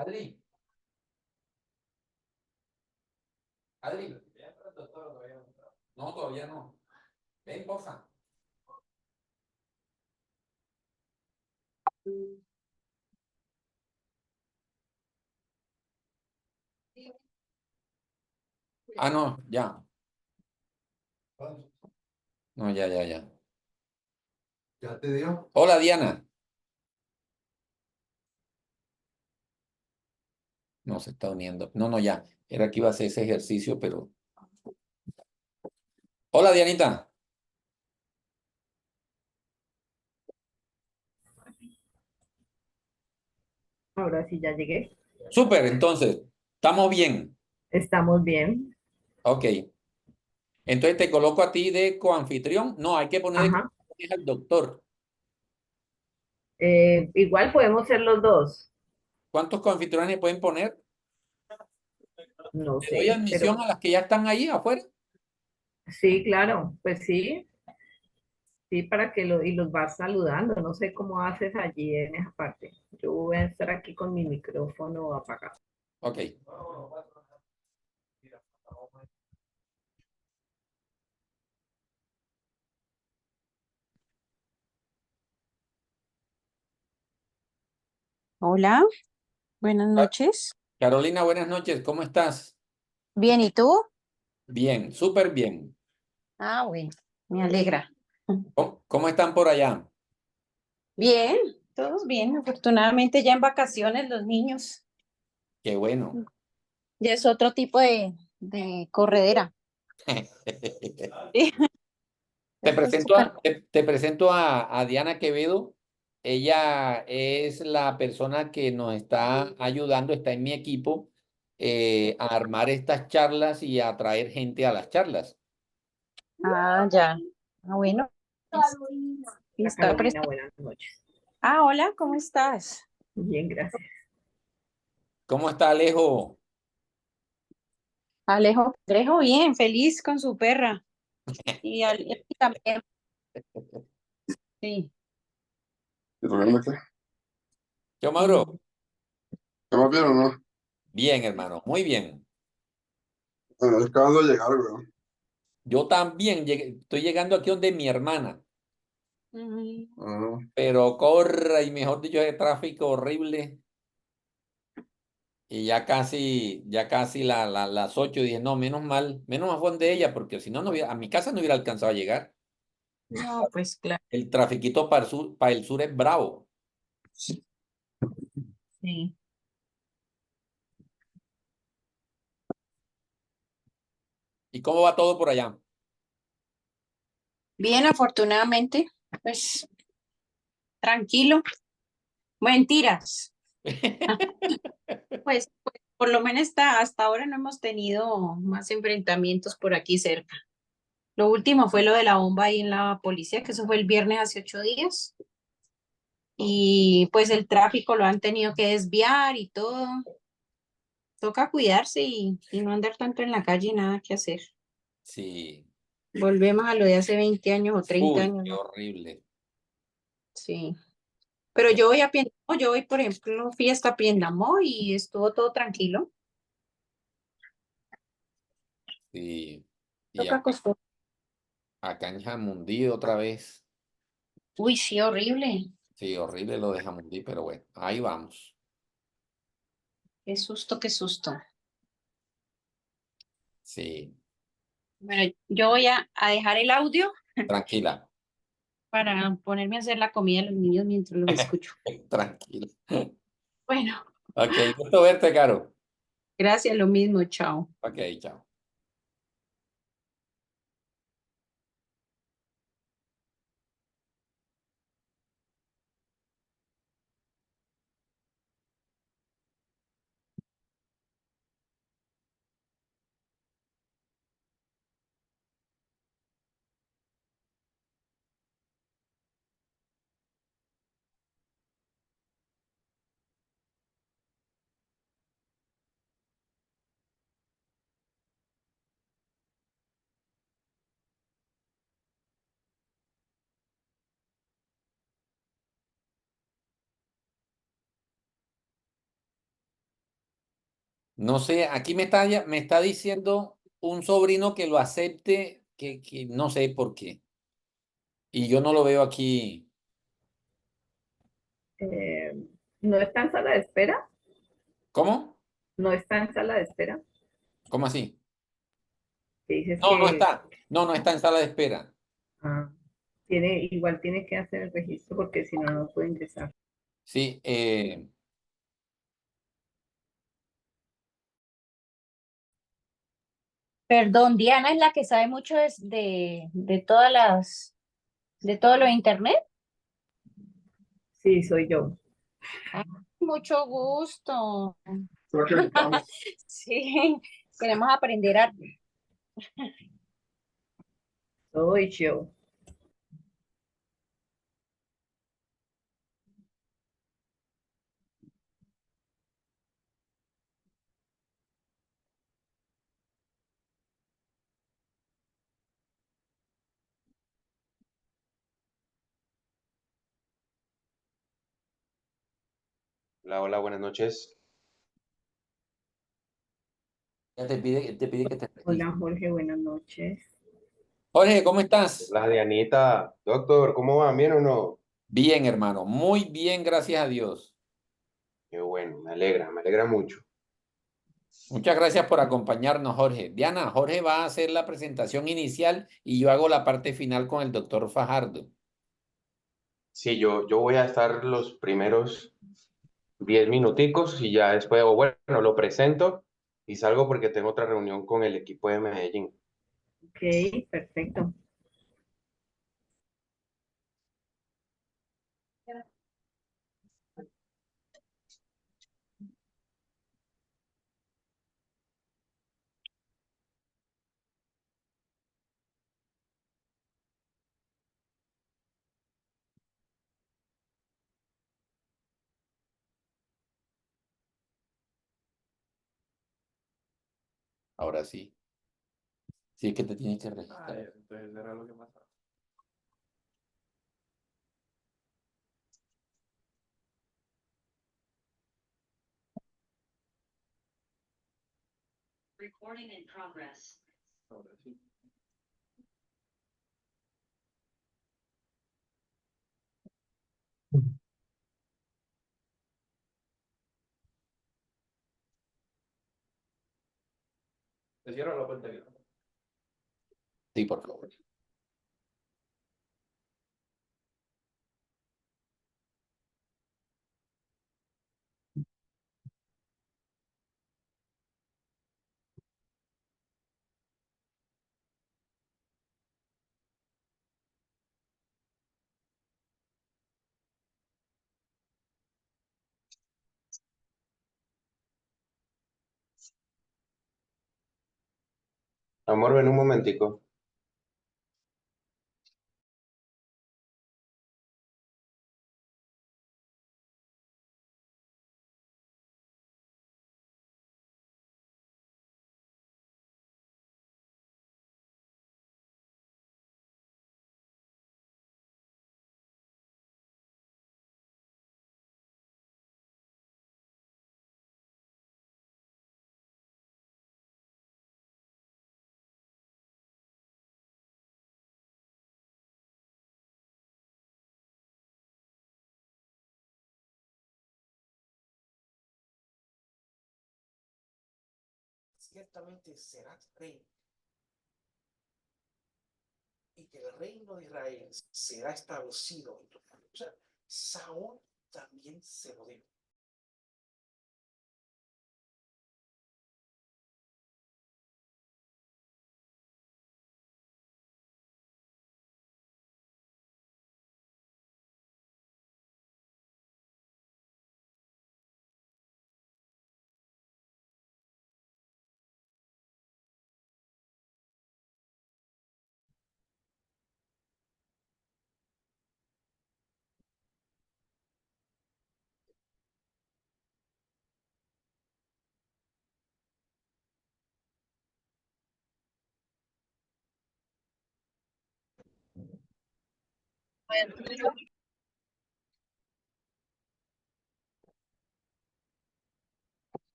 Adri, Adri. No, todavía no. Ven, porfa. Ah, no, ya. No, ya. ¿Ya te dio? Hola, Diana. No, se está uniendo. No, ya. Era que iba a hacer ese ejercicio, pero... Hola, Dianita. Ahora sí ya llegué. Súper, entonces, estamos bien. Estamos bien. Ok. Entonces te coloco a ti de coanfitrión. No, hay que poner de Ajá. coanfitrión al doctor. Igual podemos ser los dos. ¿Cuántos coanfitriones pueden poner? No ¿Le doy sé, admisión pero a las que ya están ahí afuera? sí, claro, pues sí, sí, para que y los vas saludando. No sé cómo haces allí en esa parte. Yo voy a estar aquí con mi micrófono apagado. Ok. Hola, buenas noches. Carolina, buenas noches. ¿Cómo estás? Bien, ¿y tú? Bien, súper bien. Ah, bueno, me alegra. ¿Cómo están por allá? Bien, todos bien. Afortunadamente ya en vacaciones los niños. Qué bueno. Ya es otro tipo de corredera. Sí, Te esto es presento súper. te presento a Diana Quevedo. Ella es la persona que nos está ayudando, está en mi equipo a armar estas charlas y a traer gente a las charlas. Ah, ya. Ah, bueno. Y Hola, está Carolina, buenas noches. Ah, hola, ¿cómo estás? Bien, gracias. ¿Cómo está Alejo? Alejo, bien, feliz con su perra. Y también, sí. ¿Y Rolando qué? ¿Qué, Mm. Mauro? ¿Estamos bien o no? Bien, hermano, muy bien. Bueno, yo acabando de llegar, weón. Yo también estoy llegando aquí donde mi hermana, Mm. Ah, pero corre y mejor dicho, de tráfico horrible. Y ya casi las 8 dije, no, menos mal fue de ella, porque si no, a mi casa no hubiera alcanzado a llegar. No, pues claro, El trafiquito para el sur es bravo. sí. ¿Y cómo va todo por allá? Bien, afortunadamente, pues tranquilo. Mentiras. Pues, por lo menos hasta ahora no hemos tenido más enfrentamientos por aquí cerca. Lo último fue lo de la bomba ahí en la policía, que eso fue el viernes hace 8 días. Y pues el tráfico lo han tenido que desviar y todo. Toca cuidarse y no andar tanto en la calle, nada que hacer. Sí. Volvemos a lo de hace 20 años o 30 Uy, años, qué ¿no? horrible. Sí. Pero yo voy a Piendamó, yo hoy, por ejemplo, fui hasta Piendamó y estuvo todo tranquilo. Sí. Y Toca acostumbrar. acá en Jamundí otra vez. Uy, sí, horrible. Sí, horrible lo de Jamundí, pero bueno, ahí vamos. Qué susto, qué susto. Sí, Bueno, yo voy a dejar el audio tranquila, para ponerme a hacer la comida de los niños mientras los escucho. tranquila. Bueno, Ok, gusto verte, Caro. gracias, lo mismo, chao. Ok, chao. No sé, aquí me está diciendo un sobrino que lo acepte, que no sé por qué. Y yo no lo veo aquí. Eh, ¿No está en sala de espera? ¿Cómo? ¿No está en sala de espera? ¿Cómo así? Que dices No, no que está. No, no está en sala de espera. ah, igual tiene que hacer el registro porque si no, no puede ingresar. Sí, Perdón, Diana es la que sabe mucho de todas de todo lo de internet. Sí, soy yo. Ah, mucho gusto. Creo que estamos. Sí, queremos aprender a... Soy yo. Hola, hola, buenas noches. ya te pide que te Hola registres. Jorge, buenas noches. Jorge, ¿cómo estás? Hola, Dianita. Doctor, ¿cómo va? ¿Bien o no? Bien, hermano. Muy bien, gracias a Dios. Qué bueno, me alegra mucho. Muchas gracias por acompañarnos, Jorge. Diana, Jorge va a hacer la presentación inicial y yo hago la parte final con el doctor Fajardo. Sí, yo voy a estar los primeros 10 minuticos y ya después, o bueno, lo presento y salgo porque tengo otra reunión con el equipo de Medellín. Ok, perfecto. Ahora sí. Sí, es que te tienes que registrar. Entonces era lo que pasaba. Recording in progress. Ahora sí. ¿Te cierro la puerta? Sí, por favor. Amor, ven un momentico. Ciertamente serás rey y que el reino de Israel será establecido en tu familia. O sea, Saúl también se lo dijo.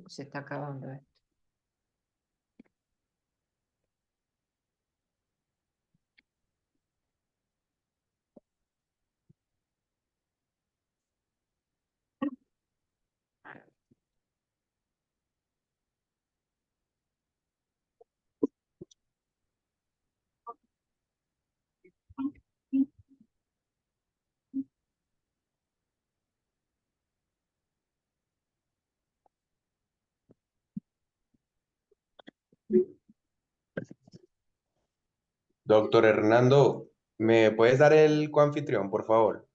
Se está acabando esto. Doctor Hernando, ¿me puedes dar el coanfitrión, por favor?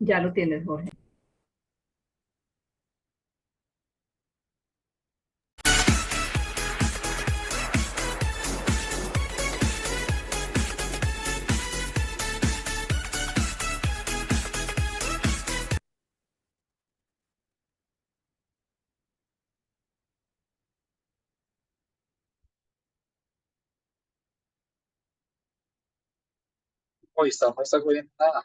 Ya lo tienes, Jorge. Hoy está, no está cogiendo nada.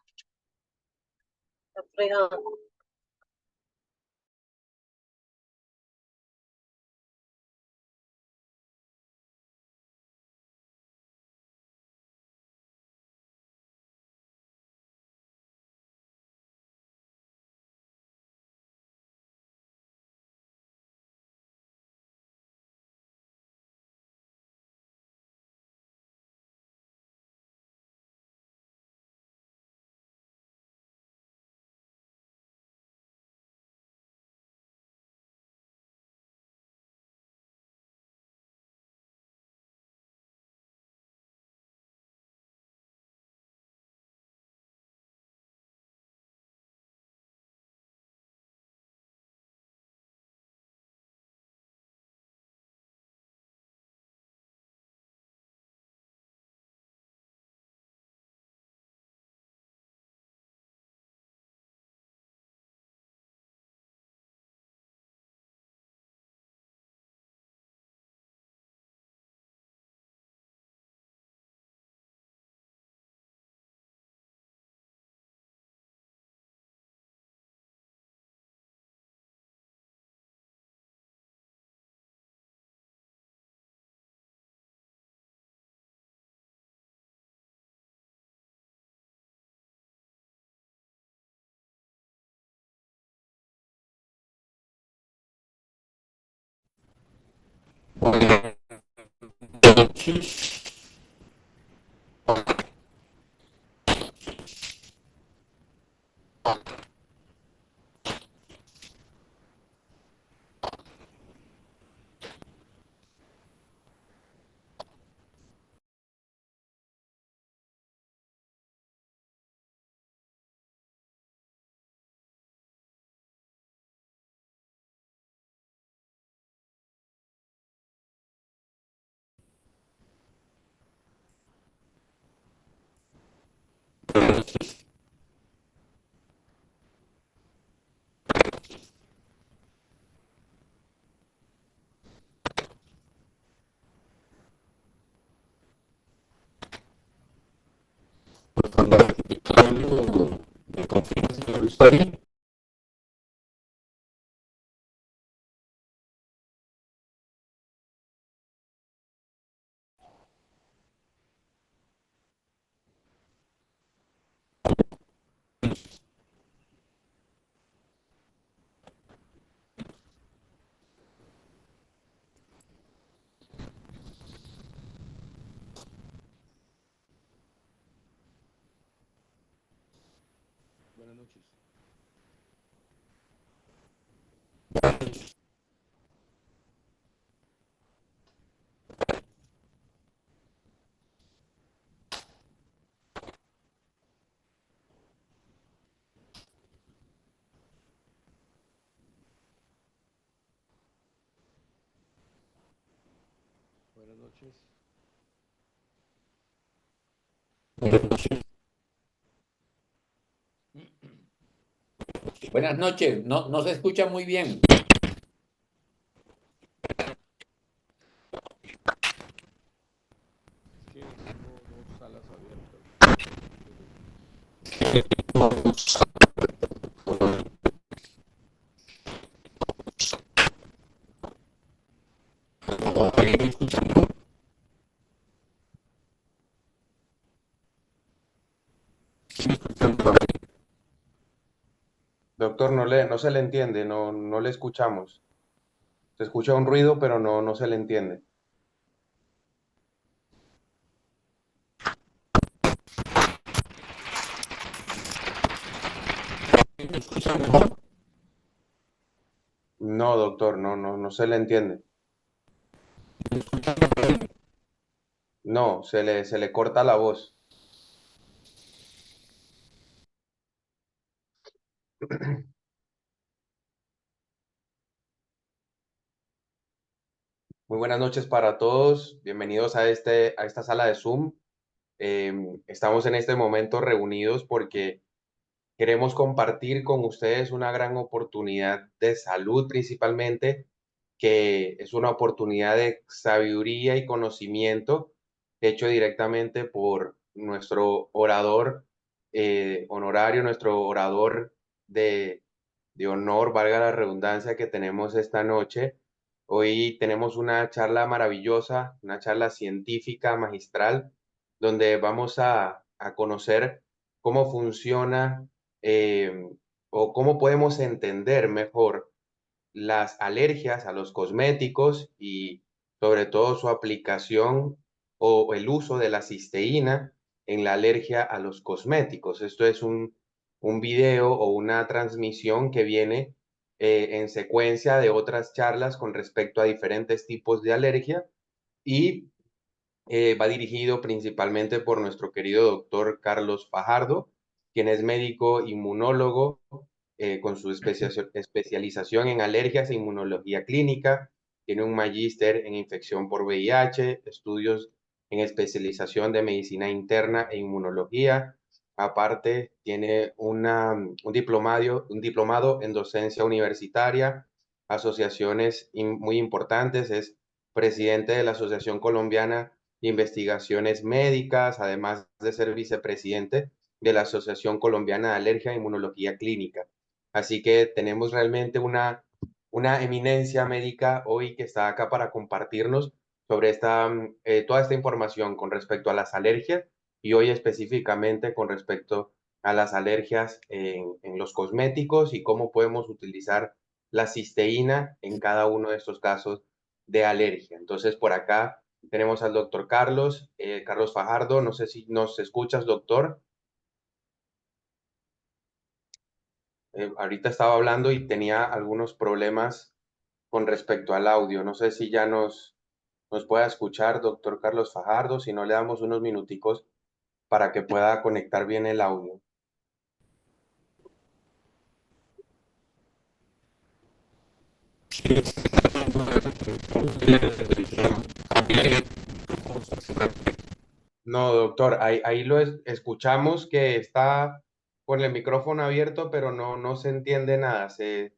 Buenas noches. Buenas noches. Buenas noches. No, no se escucha muy bien. Es que tengo dos salas Doctor, no se le entiende, no le escuchamos. Se escucha un ruido, pero no se le entiende. No, doctor, no se le entiende. No, se le corta la voz. Muy buenas noches para todos. Bienvenidos a esta sala de Zoom. Estamos en este momento reunidos porque queremos compartir con ustedes una gran oportunidad de salud principalmente, que es una oportunidad de sabiduría y conocimiento hecho directamente por nuestro orador honorario, nuestro orador de, de honor, valga la redundancia, que tenemos esta noche. Hoy tenemos una charla maravillosa, una charla científica magistral, donde vamos a conocer cómo funciona eh, o cómo podemos entender mejor las alergias a los cosméticos y sobre todo su aplicación o el uso de la cisteína en la alergia a los cosméticos. Esto es un video o una transmisión que viene en secuencia de otras charlas con respecto a diferentes tipos de alergia y va dirigido principalmente por nuestro querido doctor Carlos Fajardo, quien es médico inmunólogo con su especialización en alergias e inmunología clínica. Tiene un magíster en infección por VIH, estudios en especialización de medicina interna e inmunología. Aparte, tiene un diplomado en docencia universitaria, asociaciones muy importantes. Es presidente de la Asociación Colombiana Investigaciones Médicas, además de ser vicepresidente de la Asociación Colombiana de Alergia e Inmunología Clínica. Así que tenemos realmente una eminencia médica hoy que está acá para compartirnos sobre toda esta información con respecto a las alergias y hoy específicamente con respecto a las alergias en los cosméticos y cómo podemos utilizar la cisteína en cada uno de estos casos de alergia. Entonces, por acá tenemos al doctor Carlos, Carlos Fajardo. No sé si nos escuchas, doctor. Ahorita estaba hablando y tenía algunos problemas con respecto al audio. No sé si ya nos pueda escuchar, doctor Carlos Fajardo, si no le damos unos minuticos para que pueda conectar bien el audio. No, doctor, ahí escuchamos que está con el micrófono abierto, pero no se entiende nada, se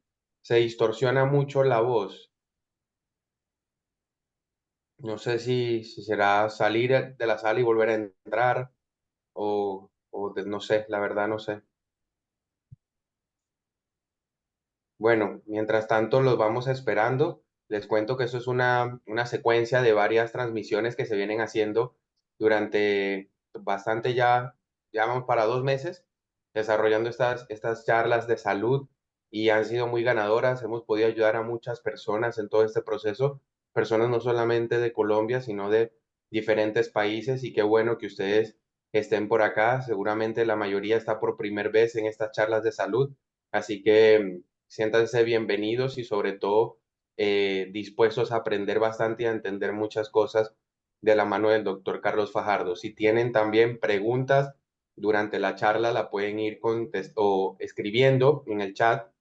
distorsiona mucho la voz. No sé si será salir de la sala y volver a entrar no sé, la verdad no sé. Bueno, mientras tanto los vamos esperando. Les cuento que eso es una secuencia de varias transmisiones que se vienen haciendo durante bastante ya vamos para 2 meses, desarrollando estas charlas de salud y han sido muy ganadoras. Hemos podido ayudar a muchas personas en todo este proceso, personas no solamente de Colombia, sino de diferentes países y qué bueno que ustedes estén por acá. Seguramente la mayoría está por primera vez en estas charlas de salud, así que siéntanse bienvenidos y sobre todo dispuestos a aprender bastante y a entender muchas cosas de la mano del doctor Carlos Fajardo. Si tienen también preguntas durante la charla, la pueden ir o escribiendo en el chat,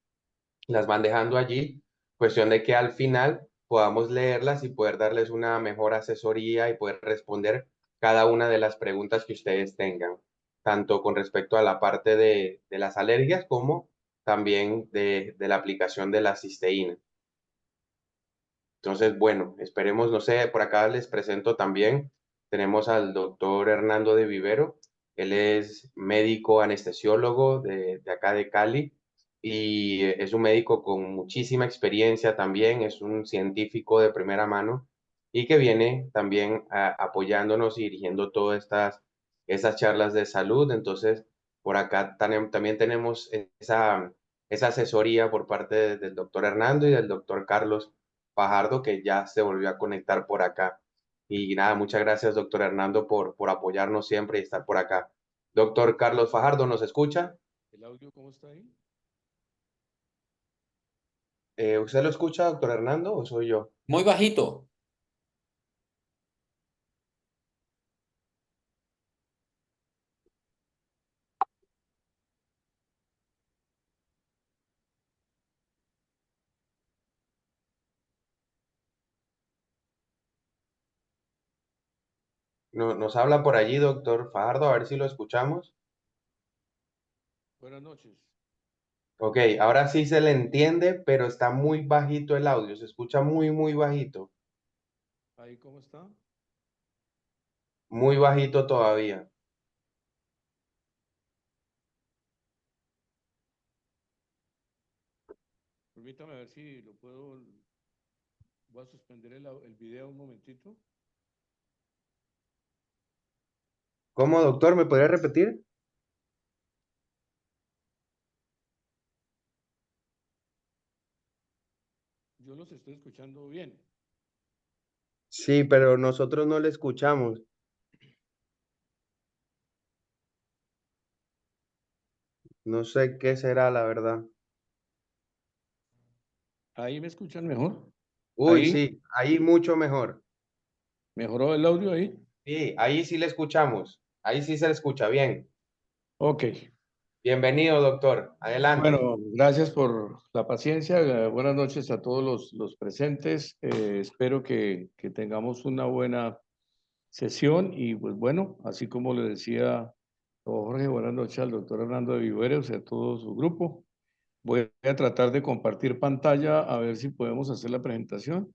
las van dejando allí, cuestión de que al final podamos leerlas y poder darles una mejor asesoría y poder responder cada una de las preguntas que ustedes tengan, tanto con respecto a la parte de las alergias como también de la aplicación de la cisteína. Entonces, bueno, esperemos, no sé, por acá les presento también, tenemos al doctor Hernando de Vivero. Él es médico anestesiólogo de acá de Cali y es un médico con muchísima experiencia también, es un científico de primera mano y que viene también apoyándonos y dirigiendo todas estas charlas de salud. Entonces, por acá también tenemos esa asesoría por parte del doctor Hernando y del doctor Carlos Fajardo, que ya se volvió a conectar por acá. Y nada, muchas gracias, doctor Hernando, por apoyarnos siempre y estar por acá. Doctor Carlos Fajardo, ¿nos escucha? ¿El audio cómo está ahí? ¿Usted lo escucha, doctor Hernando, o soy yo? Muy bajito. Nos habla por allí, doctor Fajardo, a ver si lo escuchamos. Buenas noches. Ok, ahora sí se le entiende, pero está muy bajito el audio, se escucha muy, muy bajito. ¿Ahí cómo está? Muy bajito todavía. Permítame ver si lo puedo. Voy a suspender el video un momentito. ¿Cómo, doctor? ¿Me podría repetir? Yo los estoy escuchando bien. Sí, pero nosotros no le escuchamos. No sé qué será, la verdad. ¿Ahí me escuchan mejor? Uy, ¿Ahí? sí, ahí mucho mejor. ¿Mejoró el audio ahí? Sí, ahí sí le escuchamos. Ahí sí se le escucha bien. Ok. Bienvenido, doctor. Adelante. Bueno, gracias por la paciencia. Buenas noches a todos los presentes. Espero que tengamos una buena sesión y pues bueno, así como le decía don Jorge, buenas noches al doctor Hernando de Viveros y a todo su grupo. Voy a tratar de compartir pantalla a ver si podemos hacer la presentación.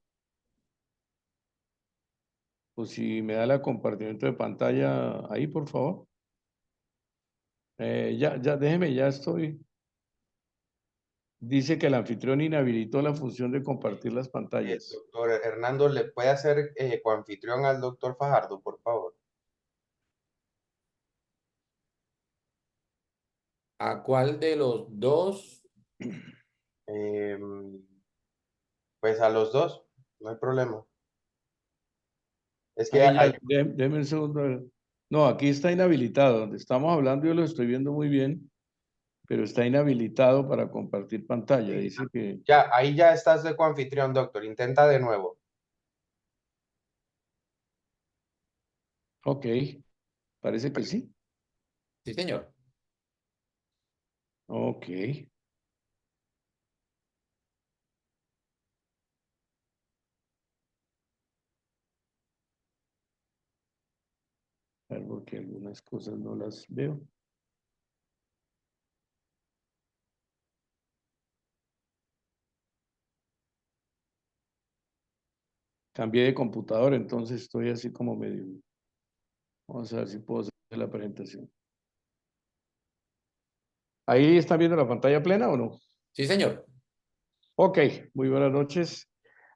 O si me da la compartimiento de pantalla ahí, por favor. Déjeme, ya estoy. Dice que el anfitrión inhabilitó la función de compartir las pantallas. Doctor Hernando, ¿le puede hacer coanfitrión al doctor Fajardo, por favor? ¿A cuál de los dos? Pues a los dos, no hay problema. Es que Ahí ya, hay... déjeme un segundo. No, aquí está inhabilitado. Donde estamos hablando yo lo estoy viendo muy bien, pero está inhabilitado para compartir pantalla. Dice que, Ya, ahí ya estás de coanfitrión, doctor. Intenta de nuevo. ok, parece que sí. Sí, señor. Ok. A ver, porque algunas cosas no las veo. Cambié de computador, entonces estoy así como medio. Vamos a ver si puedo hacer la presentación. ¿Ahí están viendo la pantalla plena o no? Sí, señor. Ok, muy buenas noches.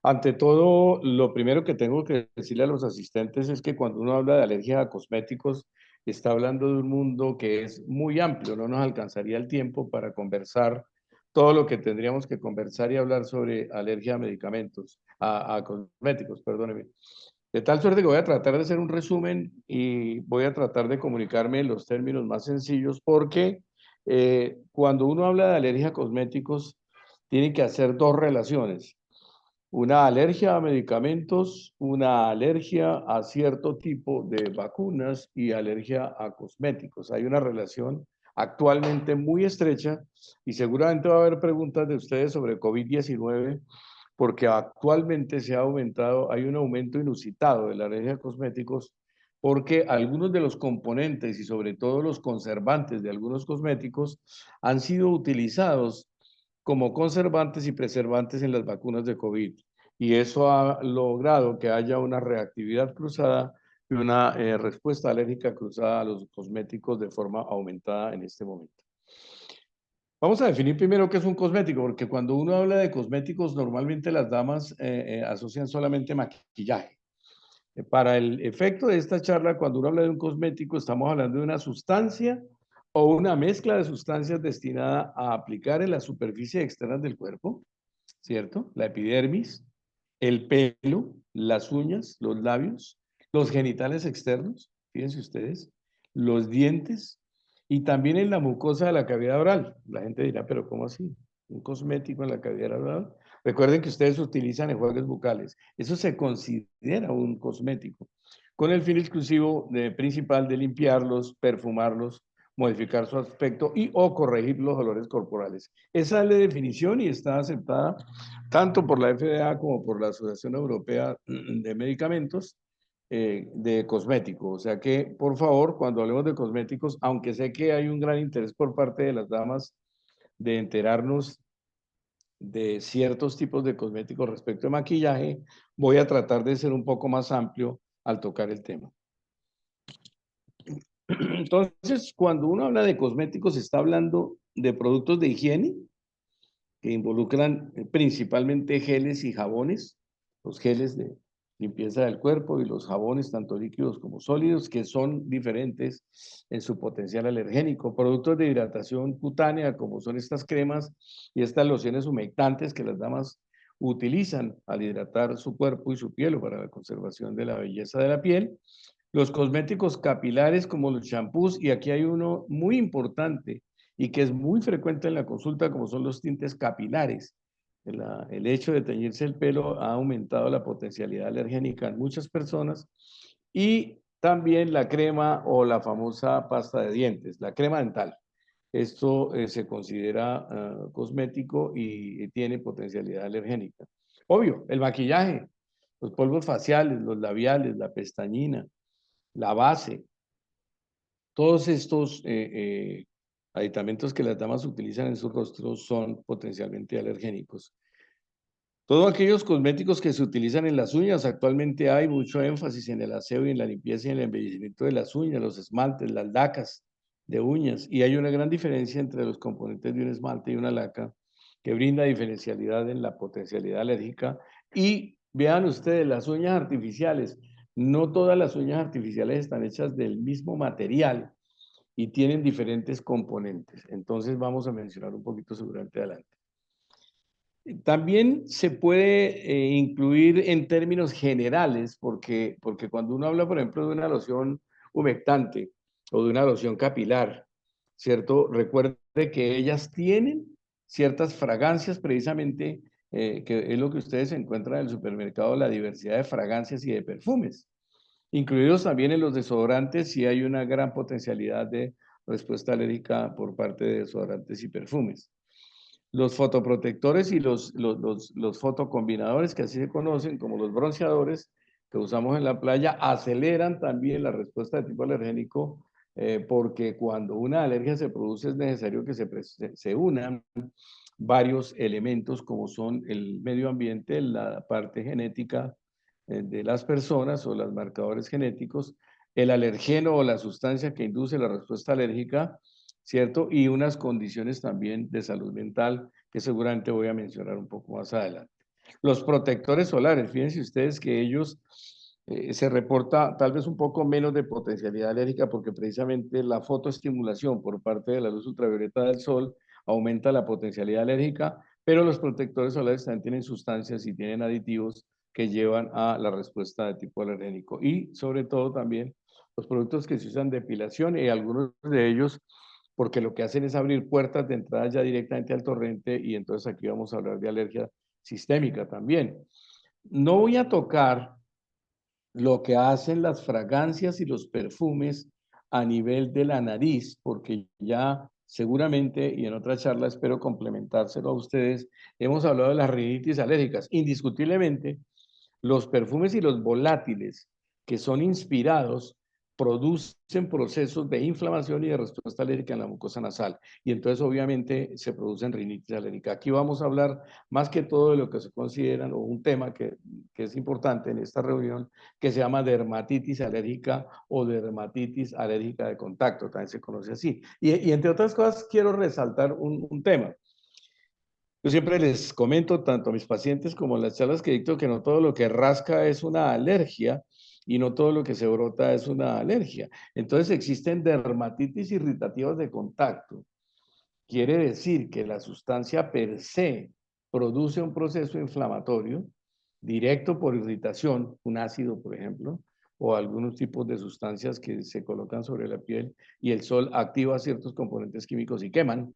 Ante todo, lo primero que tengo que decirle a los asistentes es que cuando uno habla de alergia a cosméticos, está hablando de un mundo que es muy amplio, no nos alcanzaría el tiempo para conversar todo lo que tendríamos que conversar y hablar sobre alergia a medicamentos, a cosméticos, perdóneme. De tal suerte que voy a tratar de hacer un resumen y voy a tratar de comunicarme en los términos más sencillos porque cuando uno habla de alergia a cosméticos, tiene que hacer dos relaciones. Una alergia a medicamentos, una alergia a cierto tipo de vacunas y alergia a cosméticos. Hay una relación actualmente muy estrecha y seguramente va a haber preguntas de ustedes sobre COVID-19 porque actualmente se ha aumentado, hay un aumento inusitado de la alergia a cosméticos porque algunos de los componentes y sobre todo los conservantes de algunos cosméticos han sido utilizados como conservantes y preservantes en las vacunas de COVID. Y eso ha logrado que haya una reactividad cruzada y una respuesta alérgica cruzada a los cosméticos de forma aumentada en este momento. Vamos a definir primero qué es un cosmético, porque cuando uno habla de cosméticos, normalmente las damas asocian solamente maquillaje. Para el efecto de esta charla, cuando uno habla de un cosmético, estamos hablando de una sustancia o una mezcla de sustancias destinada a aplicar en la superficie externa del cuerpo, ¿cierto? La epidermis, el pelo, las uñas, los labios, los genitales externos, fíjense ustedes, los dientes y también en la mucosa de la cavidad oral. La gente dirá, pero ¿cómo así? ¿Un cosmético en la cavidad oral? Recuerden que ustedes utilizan enjuagues bucales. Eso se considera un cosmético, con el fin exclusivo principal de limpiarlos, perfumarlos, modificar su aspecto y o corregir los olores corporales. Esa es la definición y está aceptada tanto por la FDA como por la Asociación Europea de Medicamentos de cosméticos. O sea que, por favor, cuando hablemos de cosméticos, aunque sé que hay un gran interés por parte de las damas de enterarnos de ciertos tipos de cosméticos respecto de maquillaje, voy a tratar de ser un poco más amplio al tocar el tema. Entonces, cuando uno habla de cosméticos, está hablando de productos de higiene que involucran principalmente geles y jabones, los geles de limpieza del cuerpo y los jabones, tanto líquidos como sólidos, que son diferentes en su potencial alergénico. Productos de hidratación cutánea, como son estas cremas y estas lociones humectantes que las damas utilizan al hidratar su cuerpo y su piel o para la conservación de la belleza de la piel. Los cosméticos capilares como los champús, y aquí hay uno muy importante y que es muy frecuente en la consulta, como son los tintes capilares. El hecho de teñirse el pelo ha aumentado la potencialidad alergénica en muchas personas y también la crema o la famosa pasta de dientes, la crema dental. Esto se considera cosmético y tiene potencialidad alergénica. Obvio, el maquillaje, los polvos faciales, los labiales, la pestañina, la base, todos estos aditamentos que las damas utilizan en su rostro son potencialmente alergénicos. Todos aquellos cosméticos que se utilizan en las uñas, actualmente hay mucho énfasis en el aseo y en la limpieza y en el embellecimiento de las uñas, los esmaltes, las lacas de uñas, y hay una gran diferencia entre los componentes de un esmalte y una laca que brinda diferencialidad en la potencialidad alérgica. Y vean ustedes, las uñas artificiales, no todas las uñas artificiales están hechas del mismo material y tienen diferentes componentes. Entonces vamos a mencionar un poquito seguramente adelante. También se puede incluir en términos generales, porque cuando uno habla, por ejemplo, de una loción humectante o de una loción capilar, ¿cierto? Recuerde que ellas tienen ciertas fragancias precisamente, que es lo que ustedes encuentran en el supermercado, la diversidad de fragancias y de perfumes. Incluidos también en los desodorantes, sí hay una gran potencialidad de respuesta alérgica por parte de desodorantes y perfumes. Los fotoprotectores y los fotocombinadores, que así se conocen como los bronceadores que usamos en la playa, aceleran también la respuesta de tipo alergénico, porque cuando una alergia se produce es necesario que se unan varios elementos como son el medio ambiente, la parte genética de las personas o los marcadores genéticos, el alergeno o la sustancia que induce la respuesta alérgica, ¿cierto? Y unas condiciones también de salud mental que seguramente voy a mencionar un poco más adelante. Los protectores solares, fíjense ustedes que ellos se reporta tal vez un poco menos de potencialidad alérgica porque precisamente la fotoestimulación por parte de la luz ultravioleta del sol aumenta la potencialidad alérgica, pero los protectores solares también tienen sustancias y tienen aditivos que llevan a la respuesta de tipo alergénico. Y sobre todo también los productos que se usan de depilación y algunos de ellos porque lo que hacen es abrir puertas de entrada ya directamente al torrente y entonces aquí vamos a hablar de alergia sistémica también. No voy a tocar lo que hacen las fragancias y los perfumes a nivel de la nariz, porque ya seguramente, y en otra charla espero complementárselo a ustedes, hemos hablado de las rinitis alérgicas. Indiscutiblemente, los perfumes y los volátiles que son inspirados producen procesos de inflamación y de respuesta alérgica en la mucosa nasal. Y entonces obviamente se producen rinitis alérgica. Aquí vamos a hablar más que todo de lo que se consideran, o un tema que es importante en esta reunión, que se llama dermatitis alérgica o dermatitis alérgica de contacto, también se conoce así. Y entre otras cosas quiero resaltar un tema. Yo siempre les comento, tanto a mis pacientes como en las charlas que dicto, que no todo lo que rasca es una alergia y no todo lo que se brota es una alergia. Entonces existen dermatitis irritativas de contacto. Quiere decir que la sustancia per se produce un proceso inflamatorio directo por irritación, un ácido, por ejemplo, o algunos tipos de sustancias que se colocan sobre la piel y el sol activa ciertos componentes químicos y queman.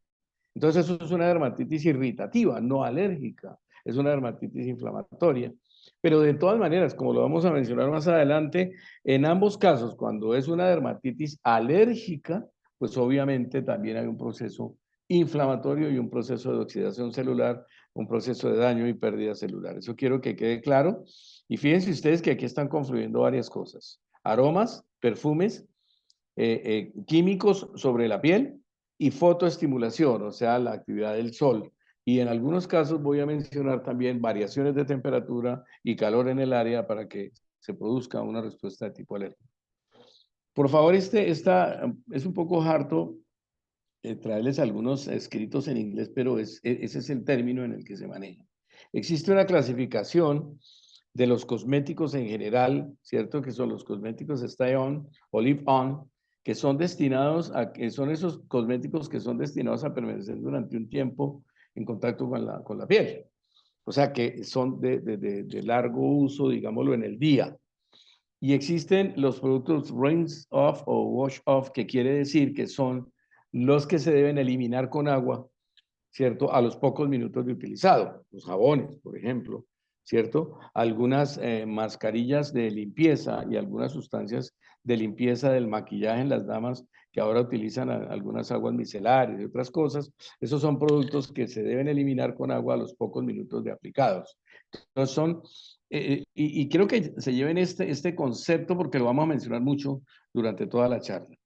Entonces eso es una dermatitis irritativa, no alérgica, es una dermatitis inflamatoria. Pero de todas maneras, como lo vamos a mencionar más adelante, en ambos casos, cuando es una dermatitis alérgica, pues obviamente también hay un proceso inflamatorio y un proceso de oxidación celular, un proceso de daño y pérdida celular. Eso quiero que quede claro. Y fíjense ustedes que aquí están confluyendo varias cosas. Aromas, perfumes, químicos sobre la piel y fotoestimulación, o sea, la actividad del sol. Y en algunos casos voy a mencionar también variaciones de temperatura y calor en el área para que se produzca una respuesta de tipo alérgico. Por favor, esta es un poco harto traerles algunos escritos en inglés, pero ese es el término en el que se maneja. Existe una clasificación de los cosméticos en general, ¿cierto? Que son los cosméticos Stay-On o Live-On, que son destinados que son esos cosméticos que son destinados a permanecer durante un tiempo en contacto con la piel. O sea, que son de largo uso, digámoslo, en el día. Y existen los productos rinse off o wash off, que quiere decir que son los que se deben eliminar con agua, ¿cierto? A los pocos minutos de utilizado. Los jabones, por ejemplo, ¿cierto? Algunas mascarillas de limpieza y algunas sustancias de limpieza del maquillaje en las damas que ahora utilizan algunas aguas micelares y otras cosas. Esos son productos que se deben eliminar con agua a los pocos minutos de aplicados. Entonces son, y creo que se lleven este concepto porque lo vamos a mencionar mucho durante toda la charla.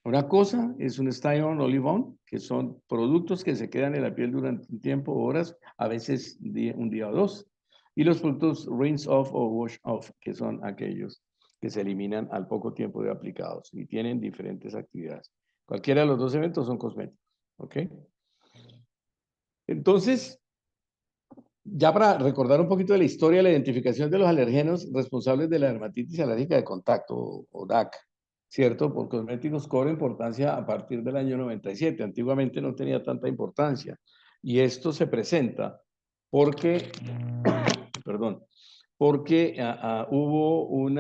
Una cosa es un Stay-On o Live-On, que son productos que se quedan en la piel durante un tiempo, horas, a veces un día o dos. Y los productos Rinse Off o Wash Off, que son aquellos que se eliminan al poco tiempo de aplicados y tienen diferentes actividades. Cualquiera de los dos eventos son cosméticos. ¿Ok? Entonces, ya para recordar un poquito de la historia, la identificación de los alergenos responsables de la dermatitis alérgica de contacto o DAC, ¿cierto? Por cosméticos cobra importancia a partir del año 97. Antiguamente no tenía tanta importancia. Y esto se presenta porque, perdón, porque hubo un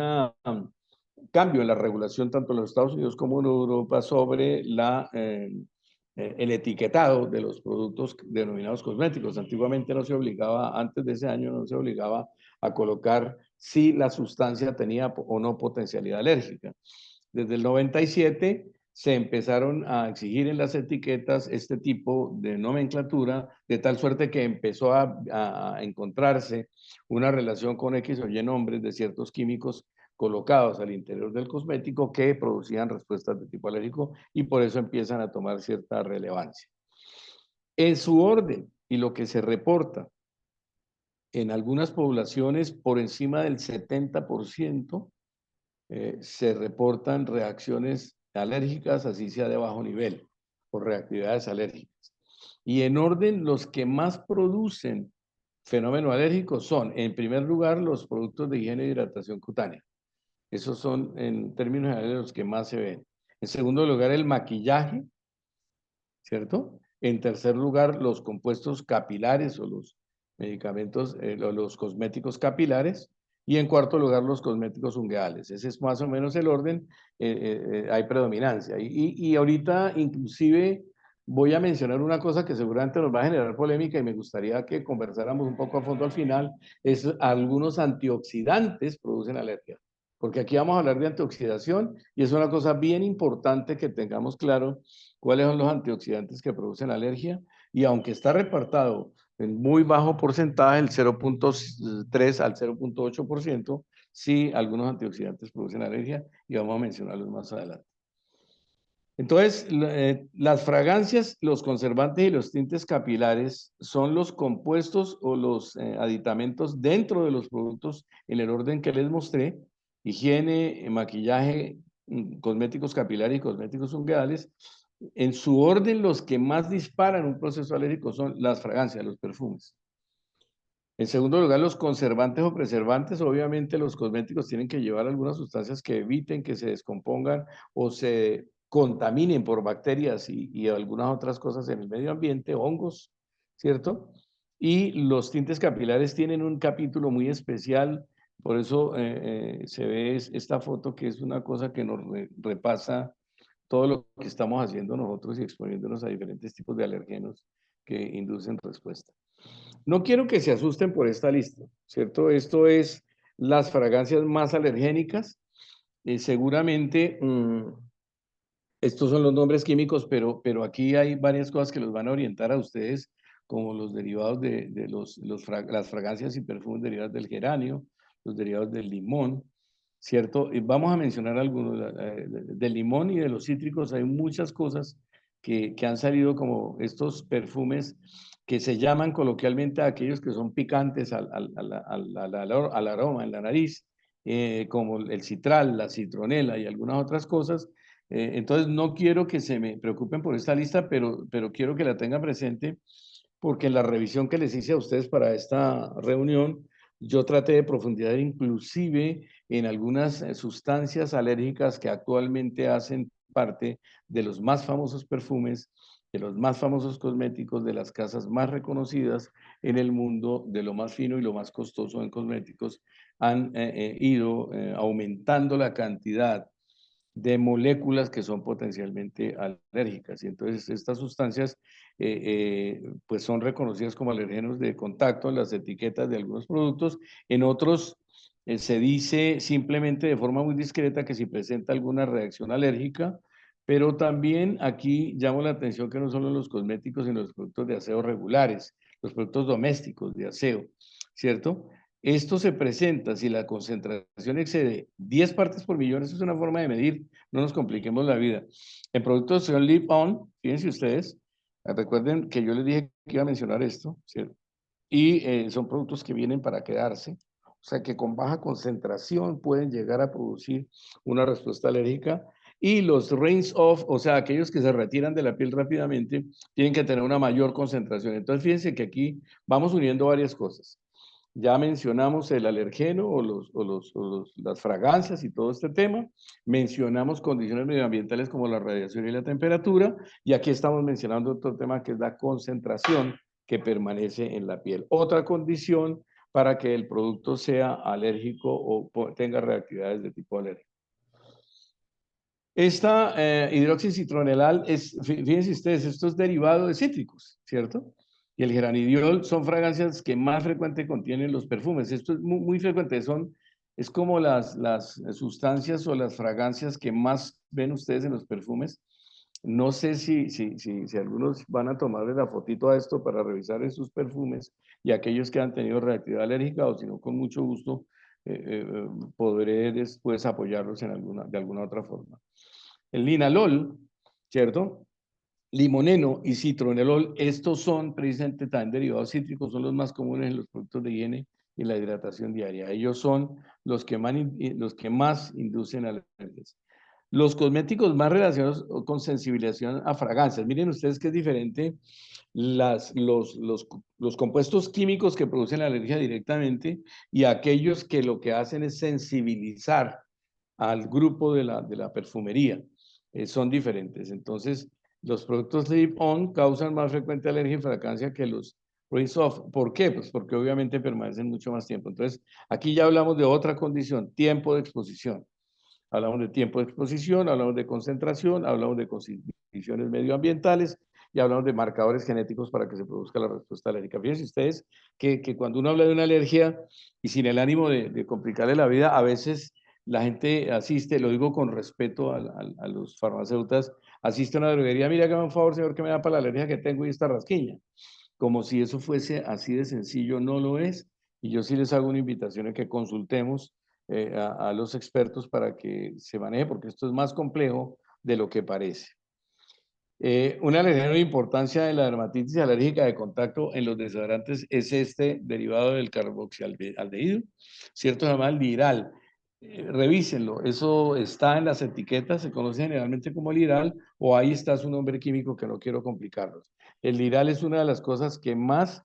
cambio en la regulación tanto en los Estados Unidos como en Europa sobre el etiquetado de los productos denominados cosméticos. Antiguamente no se obligaba, antes de ese año no se obligaba a colocar si la sustancia tenía o no potencialidad alérgica. Desde el 97 se empezaron a exigir en las etiquetas este tipo de nomenclatura, de tal suerte que empezó a encontrarse una relación con X o Y nombres de ciertos químicos colocados al interior del cosmético que producían respuestas de tipo alérgico y por eso empiezan a tomar cierta relevancia. En su orden y lo que se reporta en algunas poblaciones por encima del 70%, se reportan reacciones alérgicas, así sea de bajo nivel, por reactividades alérgicas. Y en orden, los que más producen fenómeno alérgico son, en primer lugar, los productos de higiene e hidratación cutánea. Esos son, en términos generales, los que más se ven. En segundo lugar, el maquillaje, ¿cierto? En tercer lugar, los compuestos capilares o los medicamentos, los cosméticos capilares. Y en cuarto lugar, los cosméticos ungueales. Ese es más o menos el orden, hay predominancia. Y ahorita inclusive voy a mencionar una cosa que seguramente nos va a generar polémica y me gustaría que conversáramos un poco a fondo al final, es algunos antioxidantes producen alergia. Porque aquí vamos a hablar de antioxidación y es una cosa bien importante que tengamos claro cuáles son los antioxidantes que producen alergia. Y aunque está repartado en muy bajo porcentaje, el 0.3 al 0.8%, sí, algunos antioxidantes producen alergia y vamos a mencionarlos más adelante. Entonces, las fragancias, los conservantes y los tintes capilares son los compuestos o los aditamentos dentro de los productos en el orden que les mostré: higiene, maquillaje, cosméticos capilares y cosméticos ungueales. En su orden, los que más disparan un proceso alérgico son las fragancias, los perfumes. En segundo lugar, los conservantes o preservantes, obviamente los cosméticos tienen que llevar algunas sustancias que eviten que se descompongan o se contaminen por bacterias y algunas otras cosas en el medio ambiente, hongos, ¿cierto? Y los tintes capilares tienen un capítulo muy especial, por eso se ve esta foto que es una cosa que nos repasa todo lo que estamos haciendo nosotros y exponiéndonos a diferentes tipos de alergenos que inducen respuesta. No quiero que se asusten por esta lista, ¿cierto? Esto es las fragancias más alergénicas. Seguramente estos son los nombres químicos, pero aquí hay varias cosas que los van a orientar a ustedes, como los derivados de las fragancias y perfumes derivados del geranio, los derivados del limón, ¿cierto? Y vamos a mencionar algunos. Del limón y de los cítricos hay muchas cosas que han salido como estos perfumes que se llaman coloquialmente a aquellos que son picantes al aroma en la nariz, como el citral, la citronela y algunas otras cosas. Entonces no quiero que se me preocupen por esta lista, pero quiero que la tengan presente porque en la revisión que les hice a ustedes para esta reunión, yo traté de profundizar inclusive en algunas sustancias alérgicas que actualmente hacen parte de los más famosos perfumes, de los más famosos cosméticos, de las casas más reconocidas en el mundo, de lo más fino y lo más costoso en cosméticos, han ido aumentando la cantidad de moléculas que son potencialmente alérgicas. Y entonces estas sustancias pues son reconocidas como alergenos de contacto en las etiquetas de algunos productos. En otros se dice simplemente de forma muy discreta que si presenta alguna reacción alérgica, pero también aquí llamo la atención que no solo los cosméticos, sino los productos de aseo regulares, los productos domésticos de aseo, ¿cierto? Esto se presenta si la concentración excede 10 partes por millón, eso es una forma de medir, no nos compliquemos la vida. En productos de Live On, fíjense ustedes, recuerden que yo les dije que iba a mencionar esto, ¿cierto? Y son productos que vienen para quedarse, o sea que con baja concentración pueden llegar a producir una respuesta alérgica. Y los rinse off, o sea, aquellos que se retiran de la piel rápidamente, tienen que tener una mayor concentración. Entonces, fíjense que aquí vamos uniendo varias cosas. Ya mencionamos el alergeno las fragancias y todo este tema. Mencionamos condiciones medioambientales como la radiación y la temperatura. Y aquí estamos mencionando otro tema que es la concentración que permanece en la piel. Otra condición para que el producto sea alérgico o tenga reactividades de tipo alérgico. Esta hidroxicitronelal es, fíjense ustedes, esto es derivado de cítricos, ¿cierto? Y el geranidiol son fragancias que más frecuente contienen los perfumes. Esto es muy frecuente, es como las sustancias o las fragancias que más ven ustedes en los perfumes. No sé si algunos van a tomarle la fotito a esto para revisar en sus perfumes y aquellos que han tenido reactividad alérgica o si no, con mucho gusto podré después apoyarlos de alguna otra forma. El linalol, ¿cierto? Limoneno y citronelol, estos son precisamente también derivados cítricos, son los más comunes en los productos de higiene y la hidratación diaria. Ellos son los que más inducen alergias. Los cosméticos más relacionados con sensibilización a fragancias. Miren ustedes que es diferente los compuestos químicos que producen la alergia directamente y aquellos que lo que hacen es sensibilizar al grupo de la perfumería. Son diferentes. Entonces, los productos Live-On causan más frecuente alergia y fragancia que los Rinse-Off. ¿Por qué? Pues porque obviamente permanecen mucho más tiempo. Entonces, aquí ya hablamos de otra condición, tiempo de exposición. Hablamos de tiempo de exposición, hablamos de concentración, hablamos de condiciones medioambientales y hablamos de marcadores genéticos para que se produzca la respuesta alérgica. Fíjense ustedes que cuando uno habla de una alergia y sin el ánimo de complicarle la vida, a veces la gente asiste, lo digo con respeto a los farmacéuticos, asiste a una droguería, mira, hágame un favor, señor, que me da para la alergia que tengo y esta rasquiña. Como si eso fuese así de sencillo, no lo es. Y yo sí les hago una invitación a que consultemos a los expertos para que se maneje, porque esto es más complejo de lo que parece. Una alergia de importancia de la dermatitis alérgica de contacto en los desodorantes es este derivado del carboxialdehído, ¿cierto? Se llama el liral. Revísenlo, eso está en las etiquetas, se conoce generalmente como liral o ahí está su nombre químico que no quiero complicarlos. El liral es una de las cosas que más